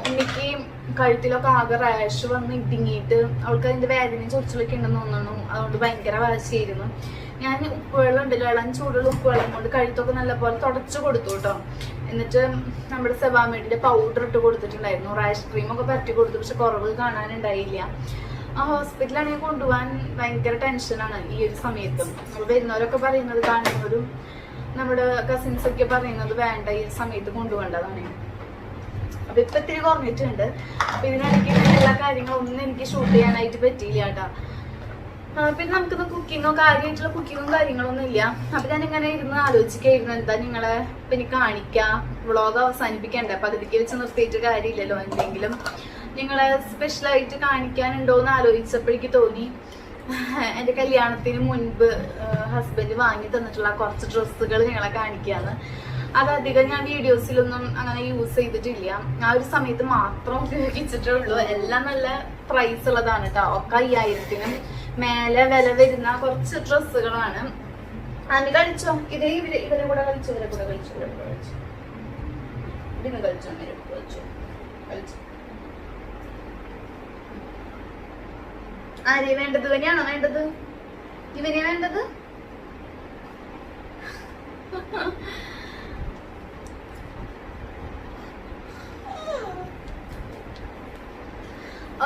ഉണ്ണിക്ക് കഴുത്തിലൊക്കെ ആകെ റാഷ് വന്ന് ഇടുങ്ങിയിട്ട് അവൾക്ക് അതിന്റെ വേദനയും ചൊറിച്ചിലൊക്കെ ഉണ്ടെന്ന് തോന്നുന്നു. അതുകൊണ്ട് ഭയങ്കര വാശിയായിരുന്നു. ഞാൻ ഉപ്പുവെള്ളം ഉണ്ടല്ലോ, ഇളം ചൂടുള്ള ഉപ്പുവെള്ളം കൊണ്ട് കഴുത്തൊക്കെ നല്ലപോലെ തുടച്ചു കൊടുത്തു കേട്ടോ. എന്നിട്ട് നമ്മുടെ സെബാമേഡിന്റെ പൗഡർ ഇട്ട് കൊടുത്തിട്ടുണ്ടായിരുന്നു, റാഷ് ക്രീമൊക്കെ പറ്റി കൊടുത്തു. പക്ഷെ കുറവ് കാണാനുണ്ടായില്ല. ആ ഹോസ്പിറ്റലാണെങ്കിൽ കൊണ്ടുപോകാൻ ഭയങ്കര ടെൻഷനാണ് ഈ ഒരു സമയത്തും. നമ്മൾ വരുന്നവരൊക്കെ പറയുന്നത്, കാണുന്നവരും നമ്മുടെ കസിൻസ് ഒക്കെ പറയുന്നത് വേണ്ട, ഈ സമയത്ത് കൊണ്ടുപോകേണ്ടതാണ്. അപ്പൊ ഇപ്പൊ ഇത്തിരി കുറഞ്ഞിട്ടുണ്ട്. അപ്പൊ ഇതിനിടയ്ക്ക് എല്ലാ കാര്യങ്ങളും ഒന്നും എനിക്ക് ഷൂട്ട് ചെയ്യാനായിട്ട് പറ്റിയില്ല കേട്ടാ. പിന്നെ നമുക്കിന്ന് കുക്കിങ്ങോ കാര്യമായിട്ടുള്ള കുക്കിങ്ങും കാര്യങ്ങളൊന്നും ഇല്ല. അപ്പൊ ഞാൻ ഇങ്ങനെ ഇരുന്ന് ആലോചിക്കായിരുന്നു, എന്താ നിങ്ങളെ ഇപ്പൊ എനിക്ക് കാണിക്കാം, വ്ളോഗ് അവസാനിപ്പിക്കണ്ടേ, അപ്പൊ അതിലേക്ക് വെച്ച് നിർത്തിയിട്ട് കാര്യമില്ലല്ലോ. എന്തെങ്കിലും നിങ്ങളെ സ്പെഷ്യലായിട്ട് കാണിക്കാനുണ്ടോ എന്ന് ആലോചിച്ചപ്പോഴേക്ക് തോന്നി എന്റെ കല്യാണത്തിന് മുൻപ് ഹസ്ബൻഡ് വാങ്ങി തന്നിട്ടുള്ള കുറച്ച് ഡ്രസ്സുകൾ നിങ്ങളെ കാണിക്കാന്ന്. അതധികം ഞാൻ വീഡിയോസിലൊന്നും അങ്ങനെ യൂസ് ചെയ്തിട്ടില്ല, ആ ഒരു സമയത്ത് മാത്രം ഉപയോഗിച്ചിട്ടുള്ളൂ. എല്ലാം നല്ല പ്രൈസ് ഉള്ളതാണ് കേട്ടോ, ഒക്കെ 5000-നും മേലെ വില വരുന്ന കുറച്ച് ഡ്രസ്സുകളാണ്. അത് കളിച്ചോ, ഇവരെ കൂടെ കളിച്ചു, ഇതിനെ കൂടെ കളിച്ചു. ആരെയാ വേണ്ടത്? ഇവനെയാണോ വേണ്ടത്? ഇവനെയാ വേണ്ടത്?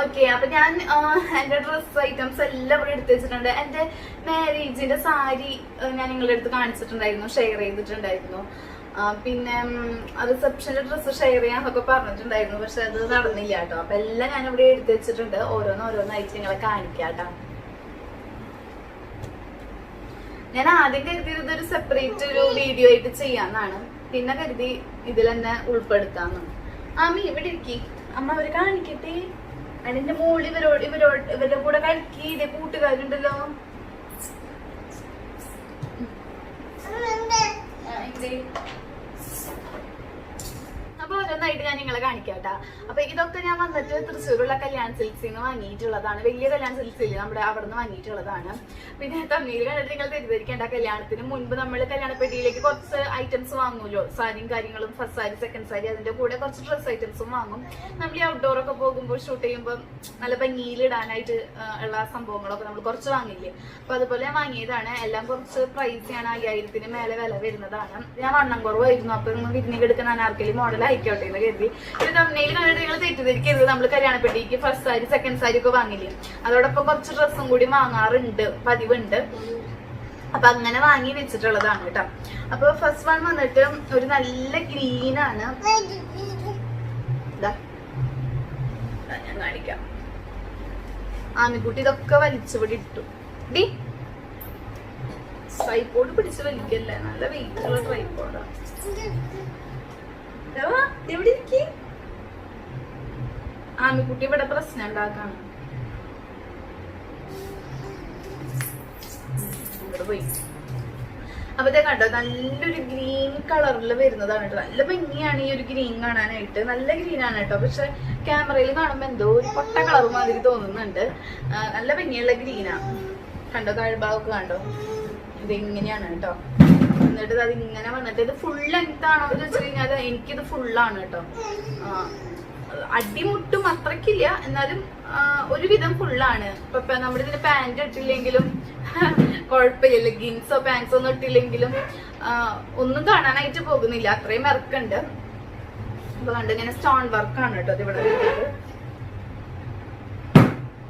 ഓക്കെ, അപ്പൊ ഞാൻ എന്റെ ഡ്രസ് ഐറ്റംസ് എല്ലാം ഇവിടെ എടുത്തു വെച്ചിട്ടുണ്ട്. എന്റെ മാരേജിന്റെ സാരി ഞാൻ നിങ്ങളുടെ അടുത്ത് കാണിച്ചിട്ടുണ്ടായിരുന്നു, ഷെയർ ചെയ്തിട്ടുണ്ടായിരുന്നു. പിന്നെ റിസപ്ഷന്റെ ഡ്രസ്സ് ഷെയർ ചെയ്യാന്നൊക്കെ പറഞ്ഞിട്ടുണ്ടായിരുന്നു, പക്ഷെ അത് നടന്നില്ല കേട്ടോ. അപ്പൊ എല്ലാം ഞാൻ ഇവിടെ എടുത്തു വെച്ചിട്ടുണ്ട്, ഓരോന്നായിട്ട് നിങ്ങളെ കാണിക്കാട്ടോ. ഞാൻ ആദ്യം കരുതിയത് ഇതൊരു സെപ്പറേറ്റ് ഒരു വീഡിയോ ആയിട്ട് ചെയ്യാന്നാണ്, പിന്നെ കരുതി ഇതിൽ തന്നെ ഉൾപ്പെടുത്താന്ന്. ആമി ഇവിടെ ഇരിക്കി, അമ്മ അവര് കാണിക്കട്ടെ. അതിന്റെ മോള് ഇവരുടെ കൂടെ കളിക്കി, ഇതേ കൂട്ടുകാരുണ്ടല്ലോ. അപ്പൊ ഓരോന്നായിട്ട് ഞാൻ നിങ്ങളെ കാണിക്കാട്ടാ. അപ്പൊ ഇതൊക്കെ ഞാൻ വന്നിട്ട് തൃശ്ശൂരുള്ള കല്യാൺ സിൽക്സിൽ നിന്ന് വാങ്ങിയിട്ടുള്ളതാണ്, വലിയ കല്യാൺ സിൽക്സിൽ നമ്മുടെ അവിടെ നിന്ന് വാങ്ങിയിട്ടുള്ളതാണ്. പിന്നെ തമിഴിൽ കണ്ടിട്ട് നിങ്ങൾ തെറ്റിദ്ധരിക്കേണ്ട, കല്യാണത്തിന് മുൻപ് നമ്മൾ കല്യാണപ്പെട്ടിയിലേക്ക് കുറച്ച് ഐറ്റംസ് വാങ്ങുമല്ലോ, സാരിയും കാര്യങ്ങളും, ഫസ്റ്റ് സാരി, സെക്കൻഡ് സാരി, അതിന്റെ കൂടെ കുറച്ച് ഡ്രസ് ഐറ്റംസും വാങ്ങും. നമ്മൾ ഈ ഔട്ട്ഡോർ ഒക്കെ പോകുമ്പോൾ ഷൂട്ട് ചെയ്യുമ്പോൾ നല്ല ഭംഗിയിൽ ഇടാനായിട്ട് ഉള്ള സംഭവങ്ങളൊക്കെ നമ്മൾ കുറച്ച് വാങ്ങില്ലേ. അപ്പൊ അതുപോലെ ഞാൻ വാങ്ങിയതാണ്. എല്ലാം കുറച്ച് പ്രൈസിയാണ്, 5000-ന് മേലെ വില വരുന്നതാണ്. ഞാൻ വണ്ണം കുറവായിരുന്നു, അപ്പൊ നിങ്ങൾ വിരിഞ്ഞ് എടുക്കുന്ന അനാർക്കലി മോഡൽ ആയിക്കോട്ടെ എന്ന് കരുതി. ഇത് തമിഴിൽ കണ്ടിട്ട് നിങ്ങൾ തെറ്റിദ്ധരിക്കരുത്, നമ്മൾ കല്യാണപ്പെട്ടിക്ക് ഫസ്റ്റ് സാരി, സെക്കൻഡ് സാരി ഒക്കെ വാങ്ങില്ലേ, അതോടൊപ്പം കുറച്ച് ഡ്രസ്സും കൂടി വാങ്ങാറുണ്ട്, പതിവുണ്ട്. അപ്പൊ അങ്ങനെ വാങ്ങി വെച്ചിട്ടുള്ളതാണ് കേട്ടോ. അപ്പൊ ഫസ്റ്റ് വൺ വന്നിട്ട് ഒരു നല്ല ഗ്രീൻ ആണ്, ഞാൻ കാണിക്കാം. ആമിക്കുട്ടി ഇതൊക്കെ വലിച്ചുപിടി ഇട്ടു. ഡി ട്രൈപോഡ് പിടിച്ച് വലിക്കല്ലേ, നല്ല വെയിറ്റ് ഉള്ള ട്രൈപോഡാണ്. എവിടെ ഇരിക്കി? ആമിക്കുട്ടി ഇവിടെ പ്രശ്നം ഉണ്ടാക്കാണ്. ഇവിടെ പോയി. അപ്പൊ കണ്ടോ, നല്ലൊരു ഗ്രീൻ കളറിൽ വരുന്നതാണ് കേട്ടോ. നല്ല ഭംഗിയാണ് ഈ ഒരു ഗ്രീൻ കാണാനായിട്ട്, നല്ല ഗ്രീൻ ആണ് കേട്ടോ. പക്ഷെ ക്യാമറയിൽ കാണുമ്പോ എന്തോ ഒരു പൊട്ട കളർ മാതിരി തോന്നുന്നുണ്ട്. നല്ല ഭംഗിയുള്ള ഗ്രീനാ. കണ്ടോ, താഴ്ഭാഗമൊക്കെ കണ്ടോ, ഇതിങ്ങനെയാണ് കേട്ടോ. എന്നിട്ട് അത് ഇങ്ങനെ വന്നിട്ട് ഇത് ഫുൾ ലെങ്ത് ആണോ എന്ന് വെച്ച് കഴിഞ്ഞാൽ എനിക്കിത് ഫുള്ളാണ് കേട്ടോ. അടിമുട്ടും അത്രക്കില്ല, എന്നാലും ഒരുവിധം ഫുള്ളാണ്. ഇപ്പൊ നമ്മുടെ ഇതിന് പാന്റ് ഇട്ടില്ലെങ്കിലും കുഴപ്പമില്ല, ലെഗിൻസോ പാൻസോ ഒന്നും ഇട്ടില്ലെങ്കിലും ഒന്നും കാണാനായിട്ട് പോകുന്നില്ല, അത്രയും ഇറക്കുണ്ട്. അപ്പൊ കണ്ട് ഇങ്ങനെ സ്റ്റോൺ വർക്കാണ് കേട്ടോ ഇത് ഇവിടെ വരുന്നത്.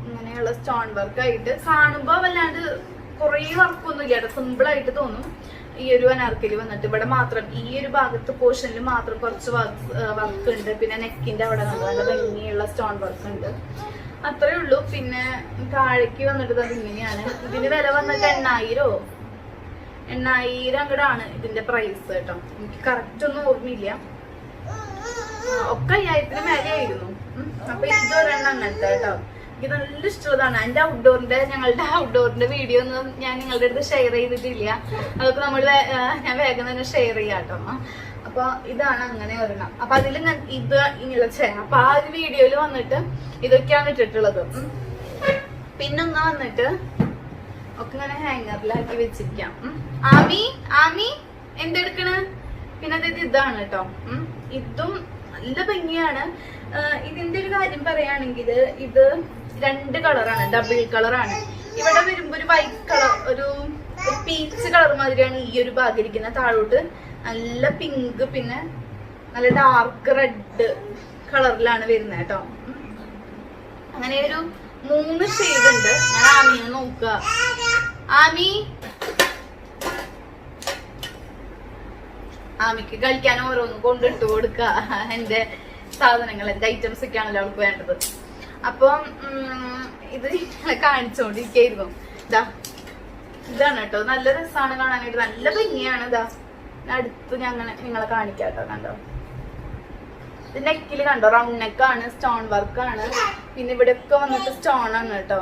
ഇങ്ങനെയുള്ള സ്റ്റോൺ വർക്ക് ആയിട്ട് കാണുമ്പോ വല്ലാണ്ട് കുറേ വർക്കൊന്നും ഇല്ല കേട്ടോ, സിമ്പിൾ ആയിട്ട് തോന്നും. ഈ ഒരു അനാർക്കലി വന്നിട്ട് ഇവിടെ മാത്രം ഈ ഒരു ഭാഗത്ത് പോർഷനിൽ മാത്രം കുറച്ച് വർക്ക് ഉണ്ട്. പിന്നെ നെക്കിന്റെ അവിടെ നല്ല ഭംഗിയുള്ള സ്റ്റോൺ വർക്ക് ഉണ്ട്, അത്രേ ഉള്ളൂ. പിന്നെ താഴേക്ക് വന്നിട്ട് അത് ഇങ്ങനെയാണ്. ഇതിന് വില വന്നിട്ട് 8000 അങ്ങോട്ടാണ് ഇതിന്റെ പ്രൈസ് കേട്ടോ. എനിക്ക് കറക്റ്റ് ഒന്നും ഓർമ്മയില്ല, ഒക്കെ 5000-ന് മേലെ ആയിരുന്നു. അപ്പൊ ഇതൊരെണ്ണം അങ്ങനത്തെ കേട്ടോ, എനിക്ക് നല്ല ഇഷ്ടമുള്ളതാണ്. എന്റെ ഞങ്ങളുടെ ഔട്ട്ഡോറിന്റെ വീഡിയോ ഒന്നും ഞാൻ നിങ്ങളുടെ അടുത്ത് ഷെയർ ചെയ്തിട്ടില്ല, അതൊക്കെ ഞാൻ വേഗം തന്നെ ഷെയർ ചെയ്യാം കേട്ടോ. അപ്പൊ ഇതാണ് അങ്ങനെ ഒരെണ്ണം. അപ്പൊ അതിൽ ഞാൻ ഇത് ഇങ്ങനെ ചെയ്യാം. അപ്പൊ ആ ഒരു വീഡിയോയിൽ വന്നിട്ട് ഇതൊക്കെയാണ് ഇട്ടിട്ടുള്ളത്. പിന്നൊന്ന് വന്നിട്ട് ഒക്കെ ഇങ്ങനെ ഹാങ്ങറിലാക്കി വെച്ചിരിക്കാം. ആമി ആമി എന്തെടുക്കണ്? പിന്നെ അതായത് ഇതാണ് കേട്ടോ. ഇതും നല്ല ഭംഗിയാണ്. ഇതിന്റെ ഒരു കാര്യം പറയുകയാണെങ്കിൽ ഇത് 2 കളറാണ്, ഡബിൾ കളറാണ്. ഇവിടെ വരുമ്പോ ഒരു വൈറ്റ് കളർ, ഒരു പീച്ച് കളർ മാതിരിയാണ് ഈ ഒരു ഭാഗം ഇരിക്കുന്നത്. താഴോട്ട് നല്ല പിങ്ക്, പിന്നെ നല്ല ഡാർക്ക് റെഡ് കളറിലാണ് വരുന്നത് കേട്ടോ. അങ്ങനെ ഒരു 3 ഷെയ്ഡ് ഉണ്ട്. ഞാൻ ആമിയെ നോക്കുക. ആമിക്ക് കളിക്കാൻ ഓരോന്ന് കൊണ്ടിട്ട് കൊടുക്ക. എന്റെ സാധനങ്ങൾ, എന്റെ ഐറ്റംസ് ഒക്കെ ആണല്ലോ അവൾക്ക് വേണ്ടത്. അപ്പം ഇത് കാണിച്ചോണ്ടിരിക്കായിരുന്നു. ഇതാണ് കേട്ടോ, നല്ല രസമാണ് കാണാനായിട്ട്, നല്ല ഭംഗിയാണ്. അടുത്ത് നിങ്ങളെ കാണിക്കാട്ടോ. കണ്ടോ, ഇത് നെക്കില് കണ്ടോ, റൗണ്ട് നെക്കാണ്, സ്റ്റോൺ വർക്കാണ്. പിന്നെ ഇവിടെ ഒക്കെ വന്നിട്ട് സ്റ്റോൺ ആണ് കേട്ടോ.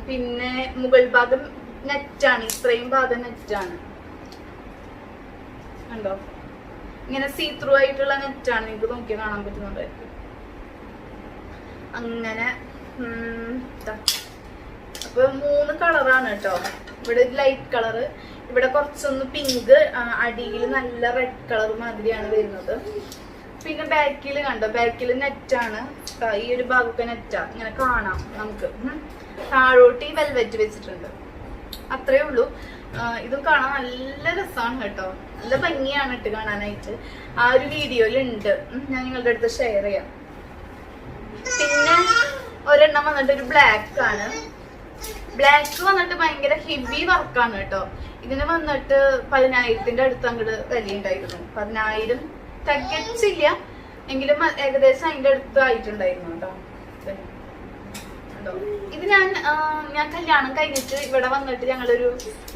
പിന്നെ മുകൾ ഭാഗം നെറ്റാണ്, ഇത്രയും ഭാഗം നെറ്റാണ് കണ്ടോ. ഇങ്ങനെ സീ ത്രൂ ആയിട്ടുള്ള നെറ്റാണ്, നിങ്ങൾക്ക് നോക്കി കാണാൻ പറ്റുന്നുണ്ടായിരിക്കും. അങ്ങനെ അപ്പൊ 3 കളറാണ് കേട്ടോ. ഇവിടെ ലൈറ്റ് കളറ്, ഇവിടെ കുറച്ചൊന്ന് പിങ്ക്, അടിയിൽ നല്ല റെഡ് കളർ മാതിരിയാണ് വരുന്നത്. പിന്നെ ബാക്കിൽ കണ്ടോ, ബാക്കിൽ നെറ്റാണ്, ഈ ഒരു ഭാഗമൊക്കെ നെറ്റാ, ഇങ്ങനെ കാണാം നമുക്ക്. താഴോട്ട് ഈ വെൽവെറ്റ് വെച്ചിട്ടുണ്ട്, അത്രേ ഉള്ളൂ. ഇതും കാണാൻ നല്ല രസമാണ് കേട്ടോ, നല്ല ഭംഗിയാണ് ഇട്ട് കാണാനായിട്ട്. ആ ഒരു വീഡിയോയിലുണ്ട്, ഞാൻ നിങ്ങളുടെ അടുത്ത് ഷെയർ ചെയ്യാം. പിന്നെ ഒരെണ്ണം വന്നിട്ട് ഒരു ബ്ലാക്ക് ആണ്. ബ്ലാക്ക് വന്നിട്ട് ഭയങ്കര ഹെവി വർക്കാണ് കേട്ടോ. ഇതിന് വന്നിട്ട് 10,000-ന്റെ അടുത്ത് അങ്ങോട്ട് വിലയുണ്ടായിരുന്നു. 10,000 തികച്ചില്ല എങ്കിലും ഏകദേശം അതിന്റെ അടുത്ത് ആയിട്ടുണ്ടായിരുന്നു കേട്ടോ. ഇത് ഞാൻ കല്യാണം കഴിഞ്ഞിട്ട് ഇവിടെ വന്നിട്ട് ഞങ്ങളൊരു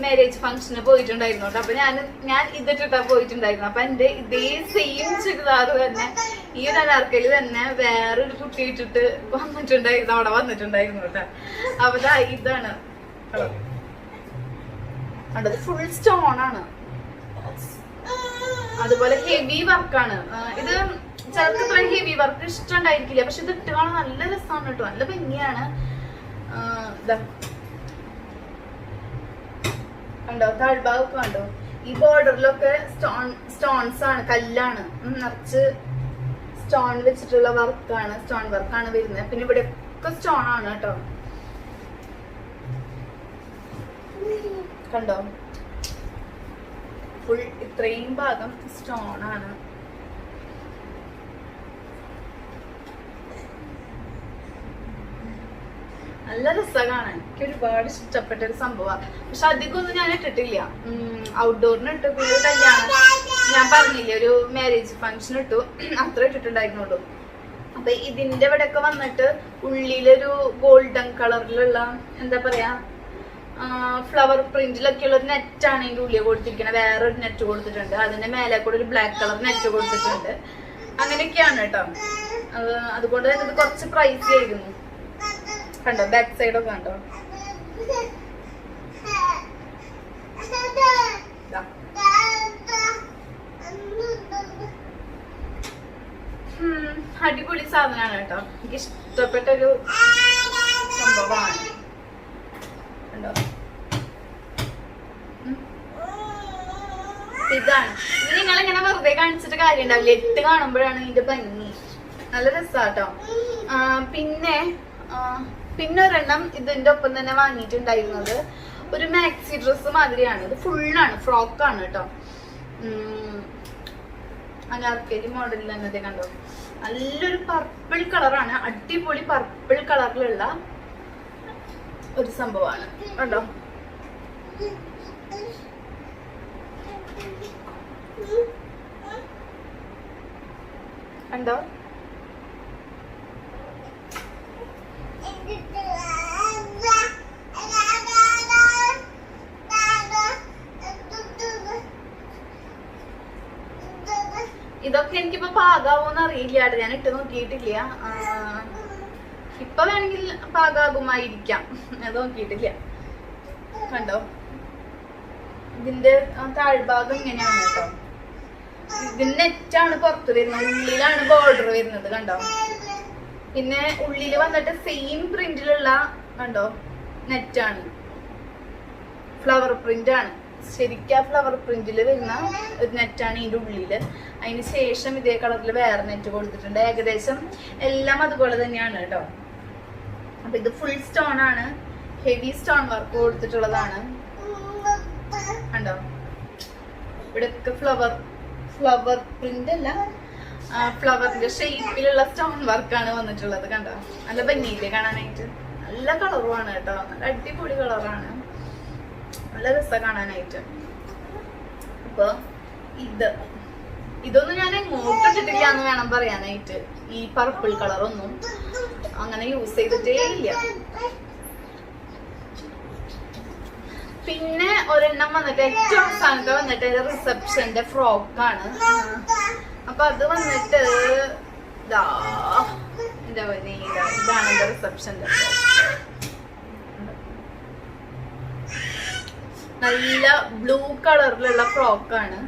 മാരേജ് ഫംഗ്ഷന് പോയിട്ടുണ്ടായിരുന്നു കേട്ടോ. അപ്പൊ ഞാൻ ഇതിട്ടിട്ടാ പോയിട്ടുണ്ടായിരുന്നു. അപ്പൊ എന്റെ ഇതേ സെയിം ചുരിദാർ തന്നെ ഈ ഒരു അനാർക്കലി തന്നെ വേറൊരു കുട്ടി ഇട്ടിട്ട് വന്നിട്ടുണ്ടായിരുന്നു, അവിടെ വന്നിട്ടുണ്ടായിരുന്നു കേട്ടോ. അപ്പൊ ഇതാണ് കണ്ടത്, ഫുൾ സ്റ്റോൺ ആണ്, അതുപോലെ ഹെവി വർക്കാണ്. ഇത് ചിലർക്ക് ഇത്ര ഹെവി വർക്ക് ഇഷ്ടമുണ്ടായിരിക്കില്ല, പക്ഷെ ഇത് ഇട്ട് കാണാൻ നല്ല രസമാണ് കേട്ടോ, നല്ല ഭംഗിയാണ്. കണ്ടോ, താഴ്ഭാഗമൊക്കെ കണ്ടോ, ഈ ബോർഡറിലൊക്കെ സ്റ്റോൺസ് ആണ്, കല്ലാണ്, നിറച്ച് സ്റ്റോൺ വെച്ചിട്ടുള്ള വർക്കാണ്, സ്റ്റോൺ വർക്കാണ് വരുന്നത്. പിന്നെ ഇവിടെ ഒക്കെ സ്റ്റോൺ ആണ് കേട്ടോ. കണ്ടോ, ഫുൾ ഇത്രയും ഭാഗം സ്റ്റോൺ ആണ്. നല്ല രസമാണ് കാണാൻ, എനിക്ക് ഒരുപാട് ഇഷ്ടപ്പെട്ട ഒരു സംഭവമാണ്. പക്ഷെ അധികമൊന്നും ഞാൻ ഇട്ടിട്ടില്ല. ഔട്ട്ഡോറിന് ഇട്ടു, പിന്നെ കല്യാണം ഞാൻ പറഞ്ഞില്ലേ ഒരു മാരേജ് ഫംഗ്ഷൻ ഇട്ടു, അത്ര ഇട്ടിട്ടുണ്ടായിരുന്നുള്ളൂ. അപ്പൊ ഇതിന്റെ ഇവിടെ ഒക്കെ വന്നിട്ട് ഉള്ളിലൊരു ഗോൾഡൻ കളറിലുള്ള എന്താ പറയാ ഫ്ലവർ പ്രിന്റിലൊക്കെ ഉള്ള ഒരു നെറ്റാണ് ഇതിന്റെ ഉള്ളിൽ കൊടുത്തിരിക്കുന്നത്. വേറൊരു നെറ്റ് കൊടുത്തിട്ടുണ്ട്, അതിന്റെ മേലെ കൂടെ ഒരു ബ്ലാക്ക് കളർ നെറ്റ് കൊടുത്തിട്ടുണ്ട്. അങ്ങനെയൊക്കെയാണ് കേട്ടോ. അതുകൊണ്ട് തന്നെ ഇത് കുറച്ച് പ്രൈസി ആയിരുന്നു. കണ്ടോ, ബാക്ക് സൈഡ് ഒക്കെ കണ്ടോ. അടിപൊളി സാധനമാണ് കേട്ടോ, എനിക്ക് ഇഷ്ടപ്പെട്ടൊരു സംഭവമാണ്. കണ്ടോ, ഇതാണ്. ഇത് നിങ്ങളിങ്ങനെ വെറുതെ കാണിച്ചിട്ട് കാര്യം ഉണ്ടാവില്ല, ഇട്ട് കാണുമ്പോഴാണ് ഇതിന്റെ ഭംഗി. നല്ല രസാട്ടോ. പിന്നെ ഒരെണ്ണം ഇതിന്റെ ഒപ്പം തന്നെ വാങ്ങിയിട്ടുണ്ടായിരുന്നത് ഒരു മാക്സി ഡ്രസ് മാതിരിയാണ്. ഇത് ഫുള്ളാണ്, ഫ്രോക്കാണ് കേട്ടോ. അനാർക്കലി മോഡലിൽ തന്നെ കണ്ടോ, നല്ലൊരു പർപ്പിൾ കളറാണ്, അടിപൊളി പർപ്പിൾ കളറിലുള്ള ഒരു സംഭവമാണ് കണ്ടോ. കണ്ടോ, ഇതൊക്കെ എനിക്കിപ്പോ പാകാവോന്ന് അറിയില്ല, ഞാൻ ഇട്ട് നോക്കിയിട്ടില്ല. ഇപ്പൊ വേണമെങ്കിൽ പാകാകുമായിരിക്കാം, അത് നോക്കിയിട്ടില്ല. കണ്ടോ, ഇതിന്റെ താഴ്ഭാഗം ഇങ്ങനെയാണ് കേട്ടോ. ഇതിന് നെറ്റാണ് പുറത്ത് വരുന്നത്, ഉള്ളിലാണ് ബോർഡർ വരുന്നത് കണ്ടോ. പിന്നെ ഉള്ളില് വന്നിട്ട് സെയിം പ്രിന്റിലുള്ള കണ്ടോ, നെറ്റാണ്, ഫ്ലവർ പ്രിന്റ് ആണ്. ശരിക്കും ഫ്ലവർ പ്രിന്റിൽ വരുന്ന ഒരു നെറ്റാണ് ഇതിന്റെ ഉള്ളില്. അതിന് ശേഷം ഇതേ കളറിൽ വേറെ നെറ്റ് കൊടുത്തിട്ടുണ്ട്. ഏകദേശം എല്ലാം അതുപോലെ തന്നെയാണ് കേട്ടോ. അപ്പൊ ഇത് ഫുൾ സ്റ്റോൺ ആണ്, ഹെവി സ്റ്റോൺ വർക്ക് കൊടുത്തിട്ടുള്ളതാണ്. കണ്ടോ, ഇവിടെയൊക്കെ ഫ്ലവർ പ്രിന്റ് അല്ല, ഫ്ലവറിന്റെ ഷേപ്പിലുള്ള സ്റ്റോൺ വർക്കാണ് വന്നിട്ടുള്ളത്. കണ്ടോ, നല്ല ഭംഗിയില്ലേ കാണാനായിട്ട്. നല്ല കളറുമാണ് കേട്ടോ, നല്ല അടിപൊളി കളറാണ്, നല്ല രസം കാണാനായിട്ട്. അപ്പൊ ഇതൊന്നും ഞാൻ എങ്ങോട്ട് ഇട്ടിട്ടില്ല എന്ന് വേണം പറയാനായിട്ട്. ഈ പർപ്പിൾ കളറൊന്നും അങ്ങനെ യൂസ് ചെയ്തിട്ടേ ഇല്ല. പിന്നെ ഒരെണ്ണം വന്നിട്ട് ഏറ്റവും അവസാനത്തെ വന്നിട്ട് റിസപ്ഷന്റെ ഫ്രോക്കാണ്. അപ്പൊ അത് വന്നിട്ട് ഇതാണ് എന്റെ റിസപ്ഷന്റെ ഫ്രോക്ക്. നല്ല ബ്ലൂ കളറിലുള്ള ഫ്രോക്കാണ്.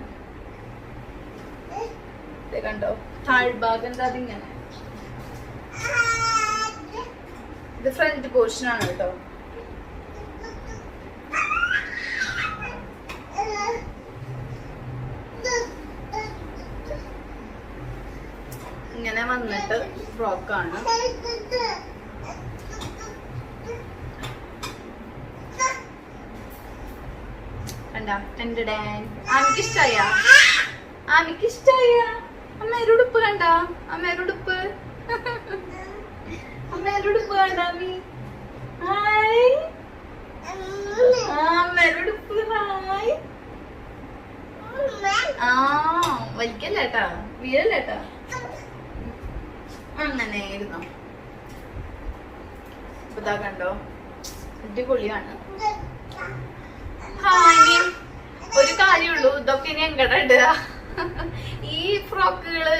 കണ്ടോ, താഴ്ഭാഗം എന്താ അതിങ്ങനെ. ഇത് ഫ്രണ്ട് പോർഷൻ ആണ് കേട്ടോ. ഇങ്ങനെ വന്നിട്ട് ഫ്രോക്കാണ്. ആമിക്കിഷ്ടായ അമ്മേരുടെ ഉടുപ്പ് കണ്ട, അമ്മേരുടെ ഉടുപ്പ് കണ്ട അമ്മി. അമ്മേരുടെ ഉടുപ്പ് വലിക്കല്ലേട്ടാ, വീരല്ലേട്ടാ. അങ്ങനെ ഇരുന്നോ. ഇതാ കണ്ടോ, അടിപൊളിയാണ്. ഒരു കാര്യമുള്ളൂ, ഇതൊക്കെ ഇനി എങ്ങടെ ഇടുക. ഈ ഫ്രോക്കുകള്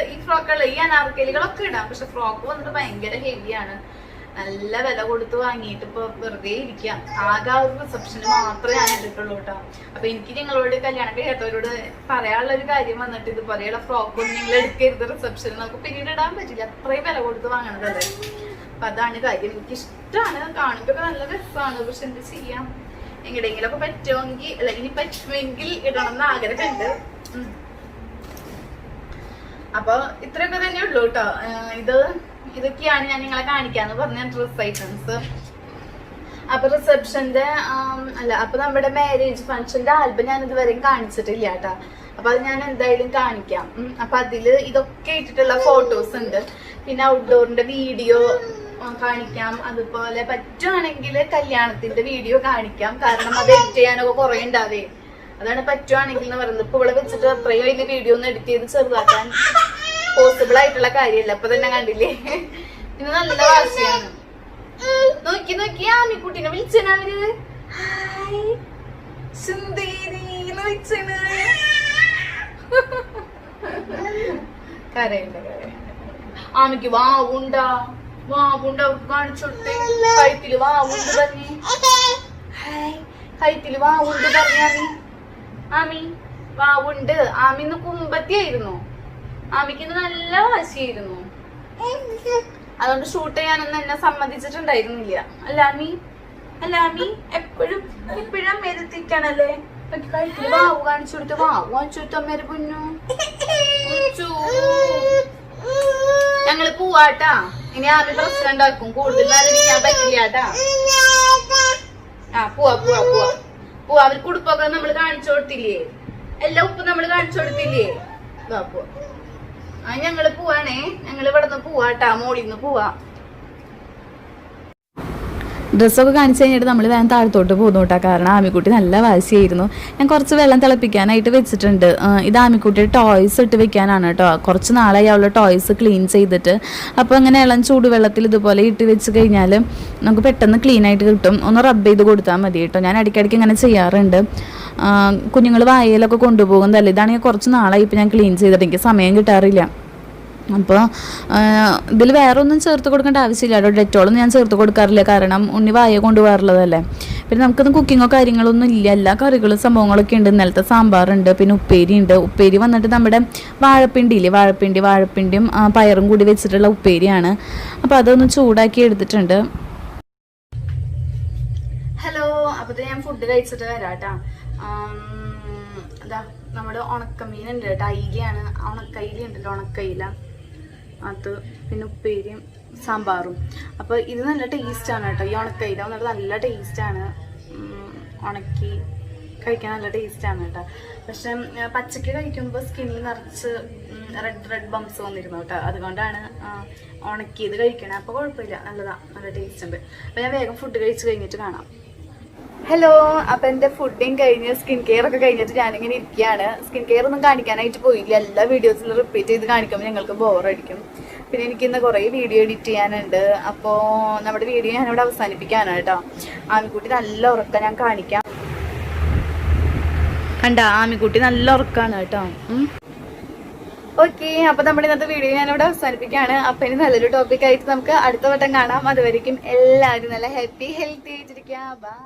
ഈ അനാർക്കലികളൊക്കെ ഇടാം. പക്ഷെ ഫ്രോക്ക് വന്നിട്ട് ഭയങ്കര ഹെവിയാണ്. നല്ല വില കൊടുത്ത് വാങ്ങിയിട്ട് ഇപ്പൊ വെറുതെ ഇരിക്കാം. ആകെ ഒരു റിസപ്ഷന് മാത്രമേ ഞാൻ എടുക്കുള്ളൂ കേട്ടോ. അപ്പൊ എനിക്ക് നിങ്ങളോട് കല്യാണം കേട്ടവരോട് പറയാനുള്ള ഒരു കാര്യം വന്നിട്ട്, ഇതുപോലെയുള്ള ഫ്രോക്കൊന്നും നിങ്ങൾ എടുക്കരുത് റിസപ്ഷന്. നമുക്ക് പിന്നീട് ഇടാൻ പറ്റില്ല, അത്രയും വില കൊടുത്ത് വാങ്ങണതല്ലേ. അപ്പൊ അതാണ് കാര്യം. എനിക്ക് ഇഷ്ടമാണ്, കാണുമ്പോ നല്ല രസമാണ്. പക്ഷെ എന്ത് ചെയ്യാം, എങ്ങടെയെങ്കിലൊക്കെ പറ്റുമെങ്കിൽ, അല്ല ഇനി പറ്റുമെങ്കിൽ ഇടണം എന്ന് ആഗ്രഹമുണ്ട്. അപ്പൊ ഇത്രയൊക്കെ തന്നെ ഉള്ളൂ കേട്ടോ. ഇതൊക്കെയാണ് ഞാൻ നിങ്ങളെ കാണിക്കാന്ന് പറഞ്ഞ ഡ്രസ് ഐറ്റംസ്. അപ്പൊ റിസപ്ഷന്റെ അപ്പൊ നമ്മുടെ മാരേജ് ഫംഗ്ഷന്റെ ആൽബം ഞാൻ ഇതുവരെയും കാണിച്ചിട്ടില്ല കേട്ടോ. അപ്പൊ അത് ഞാൻ എന്തായാലും കാണിക്കാം. അപ്പൊ അതില് ഇതൊക്കെ ഇട്ടിട്ടുള്ള ഫോട്ടോസ് ഉണ്ട്. പിന്നെ ഔട്ട്ഡോറിന്റെ വീഡിയോ കാണിക്കാം. അതുപോലെ പറ്റുവാണെങ്കിൽ കല്യാണത്തിന്റെ വീഡിയോ കാണിക്കാം. കാരണം അത് എഡിറ്റ് ചെയ്യാനൊക്കെ കുറെ ഉണ്ടാവേ. അതാണ് പറ്റുവാണെങ്കിൽ എന്ന് പറയുന്നത്. ഇപ്പൊ ഇവിടെ വെച്ചിട്ട് അത്രയും വലിയ വീഡിയോ ഒന്നും എഡിറ്റ് ചെയ്ത് ചെറുതാക്കാൻ പോസിബിൾ ആയിട്ടുള്ള കാര്യമല്ല. അപ്പൊ തന്നെ കണ്ടില്ലേ, ഇത് നല്ല വാശിയാണ്. നോക്കി ആമിക്കുട്ടീനെ വിളിച്ചാണ് അവര്. സുന്ദരിന്ന് വിളിച്ചാണ്. കരയുണ്ട്. ആമിക്ക് വാവുണ്ടാ അവർക്ക് കാണിച്ചോട്ടെ. കഴുത്തില് വാവുണ്ട് പറഞ്ഞേ. കഴുത്തില് വാവുണ്ട് പറഞ്ഞാമി. ആമി വാവുണ്ട്. ആമി ഇന്ന് കുമ്പത്തിയായിരുന്നു. ആമിക്ക് ഇന്ന് നല്ല വാശിയായിരുന്നു. അതുകൊണ്ട് ഷൂട്ട് ചെയ്യാനൊന്നും എന്നെ സമ്മതിച്ചിട്ടുണ്ടായിരുന്നില്ല. അല്ലാമി എപ്പോഴും അമ്മേരെത്തിക്കണല്ലേ. കഴുത്തില് വാവ് കാണിച്ചു കൊടുത്തു അമ്മേരെ പൊന്നു. ഞങ്ങള് പോവാട്ടാ. ഇനി ആമി പ്രശ്നം ഉണ്ടാക്കും. കൂടുതൽ നേരം ഇരിക്കാൻ പറ്റില്ലാട്ടാ. പോവാ. അവർക്ക് ഉടുപ്പൊക്കെ നമ്മള് കാണിച്ചു കൊടുത്തില്ലേ? എല്ലാ ഉപ്പും നമ്മള് കാണിച്ചു കൊടുത്തില്ലേ? പോവാ. ഞങ്ങള് പോവാണേ. ഞങ്ങള് ഇവിടെ നിന്ന് പോവാട്ടാ. മോളിന്ന് പോവാ. ഡ്രസ്സൊക്കെ കാണിച്ചു കഴിഞ്ഞിട്ട് നമ്മൾ വേഗം താഴത്തോട്ട് പോകുന്നു കേട്ടോ. കാരണം ആമിക്കുട്ടി നല്ല വാശിയായിരുന്നു. ഞാൻ കുറച്ച് വെള്ളം തിളപ്പിക്കാനായിട്ട് വെച്ചിട്ടുണ്ട്. ഇത് ആമിക്കുട്ടിയുടെ ടോയ്സ് ഇട്ട് വെക്കാനാണ് കേട്ടോ. കുറച്ച് നാളായി അവളുടെ ടോയ്സ് ക്ലീൻ ചെയ്തിട്ട്. അപ്പോൾ അങ്ങനെ ഇളം ചൂടുവെള്ളത്തിൽ ഇതുപോലെ ഇട്ട് വെച്ച് കഴിഞ്ഞാൽ നമുക്ക് പെട്ടെന്ന് ക്ലീൻ ആയിട്ട് കിട്ടും. ഒന്ന് റബ്ബ് ചെയ്ത് കൊടുത്താൽ മതി കേട്ടോ. ഞാൻ ഇടയ്ക്കിടയ്ക്ക് ഇങ്ങനെ ചെയ്യാറുണ്ട്. കുഞ്ഞുങ്ങൾ വായയിലൊക്കെ കൊണ്ടുപോകുന്നതല്ലേ. ഇതാണെങ്കിൽ കുറച്ച് നാളായി ഇപ്പോൾ ഞാൻ ക്ലീൻ ചെയ്തിട്ട് എനിക്ക് സമയം കിട്ടാറില്ല. അപ്പോൾ ഇതിൽ വേറെ ഒന്നും ചേർത്ത് കൊടുക്കേണ്ട ആവശ്യമില്ല കേട്ടോ. ഡെറ്റോളൊന്നും ഞാൻ ചേർത്ത് കൊടുക്കാറില്ല. കാരണം ഉണ്ണി വായ കൊണ്ടുപോകാറുള്ളതല്ലേ. പിന്നെ നമുക്കൊന്നും കുക്കിങ്ങോ കാര്യങ്ങളൊന്നും ഇല്ല. എല്ലാ കറികളും സംഭവങ്ങളൊക്കെ ഉണ്ട്. ഇന്നലത്തെ സാമ്പാറുണ്ട്, പിന്നെ ഉപ്പേരി ഉണ്ട്. ഉപ്പേരി വന്നിട്ട് നമ്മുടെ വാഴപ്പിണ്ടിയില്ലേ, വാഴപ്പിണ്ടിയും പയറും കൂടി വെച്ചിട്ടുള്ള ഉപ്പേരിയാണ്. അപ്പോൾ അതൊന്ന് ചൂടാക്കി എടുത്തിട്ടുണ്ട്. ഫുഡ് കഴിച്ചിട്ട് വരാട്ടാ. എന്താ നമ്മുടെ ഉണക്കമീൻ ഉണ്ട് കേട്ടോ, അയിലയാണ്, ഉണക്കയില ഉണ്ടല്ലോ, ഉണക്കയില അത്, പിന്നെ ഉപ്പേരിയും സാമ്പാറും. അപ്പോൾ ഇത് നല്ല ടേസ്റ്റാണ് കേട്ടോ, ഈ ഉണക്കയില വന്നിട്ട് നല്ല ടേസ്റ്റാണ്, ഉണക്കി കഴിക്കാൻ നല്ല ടേസ്റ്റാണ് കേട്ടോ. പക്ഷെ പച്ചക്ക് കഴിക്കുമ്പോൾ സ്കിന്നിൽ നിറച്ച് റെഡ് ബംസ് വന്നിരുന്നു കേട്ടോ, അതുകൊണ്ടാണ് ഉണക്കിയത് കഴിക്കണേ. അപ്പോൾ കുഴപ്പമില്ല, നല്ലതാണ്, നല്ല ടേസ്റ്റ് ഉണ്ട്. അപ്പോൾ ഞാൻ വേഗം ഫുഡ് കഴിച്ച് കഴിഞ്ഞിട്ട് കാണാം. ഹലോ, അപ്പം എൻ്റെ ഫുഡിങ് കഴിഞ്ഞ് സ്കിൻ കെയർ ഒക്കെ കഴിഞ്ഞിട്ട് ഞാനിങ്ങനെ ഇരിക്കുകയാണ്. സ്കിൻ കെയർ ഒന്നും കാണിക്കാനായിട്ട് പോയില്ല, എല്ലാ വീഡിയോസിലും റിപ്പീറ്റ് ചെയ്ത് കാണിക്കുമ്പോൾ ഞങ്ങൾക്ക് ബോറടിക്കും. പിന്നെ എനിക്കിന്ന് കുറേ വീഡിയോ എഡിറ്റ് ചെയ്യാനുണ്ട്. അപ്പോൾ നമ്മുടെ വീഡിയോ ഞാനിവിടെ അവസാനിപ്പിക്കാനാണ് കേട്ടോ. ആമിക്കുട്ടി നല്ല ഉറക്കം, ഞാൻ കാണിക്കാം. കണ്ട, ആമിക്കുട്ടി നല്ല ഉറക്കമാണ് കേട്ടോ. ഓക്കെ, അപ്പോൾ നമ്മുടെ ഇന്നത്തെ വീഡിയോ ഞാനിവിടെ അവസാനിപ്പിക്കുകയാണ്. അപ്പം ഇനി നല്ലൊരു ടോപ്പിക് ആയിട്ട് നമുക്ക് അടുത്ത വട്ടം കാണാം. അതുവരെയും എല്ലാവരും നല്ല ഹാപ്പി ഹെൽത്തി ആയിട്ടിരിക്കുക. ബൈ.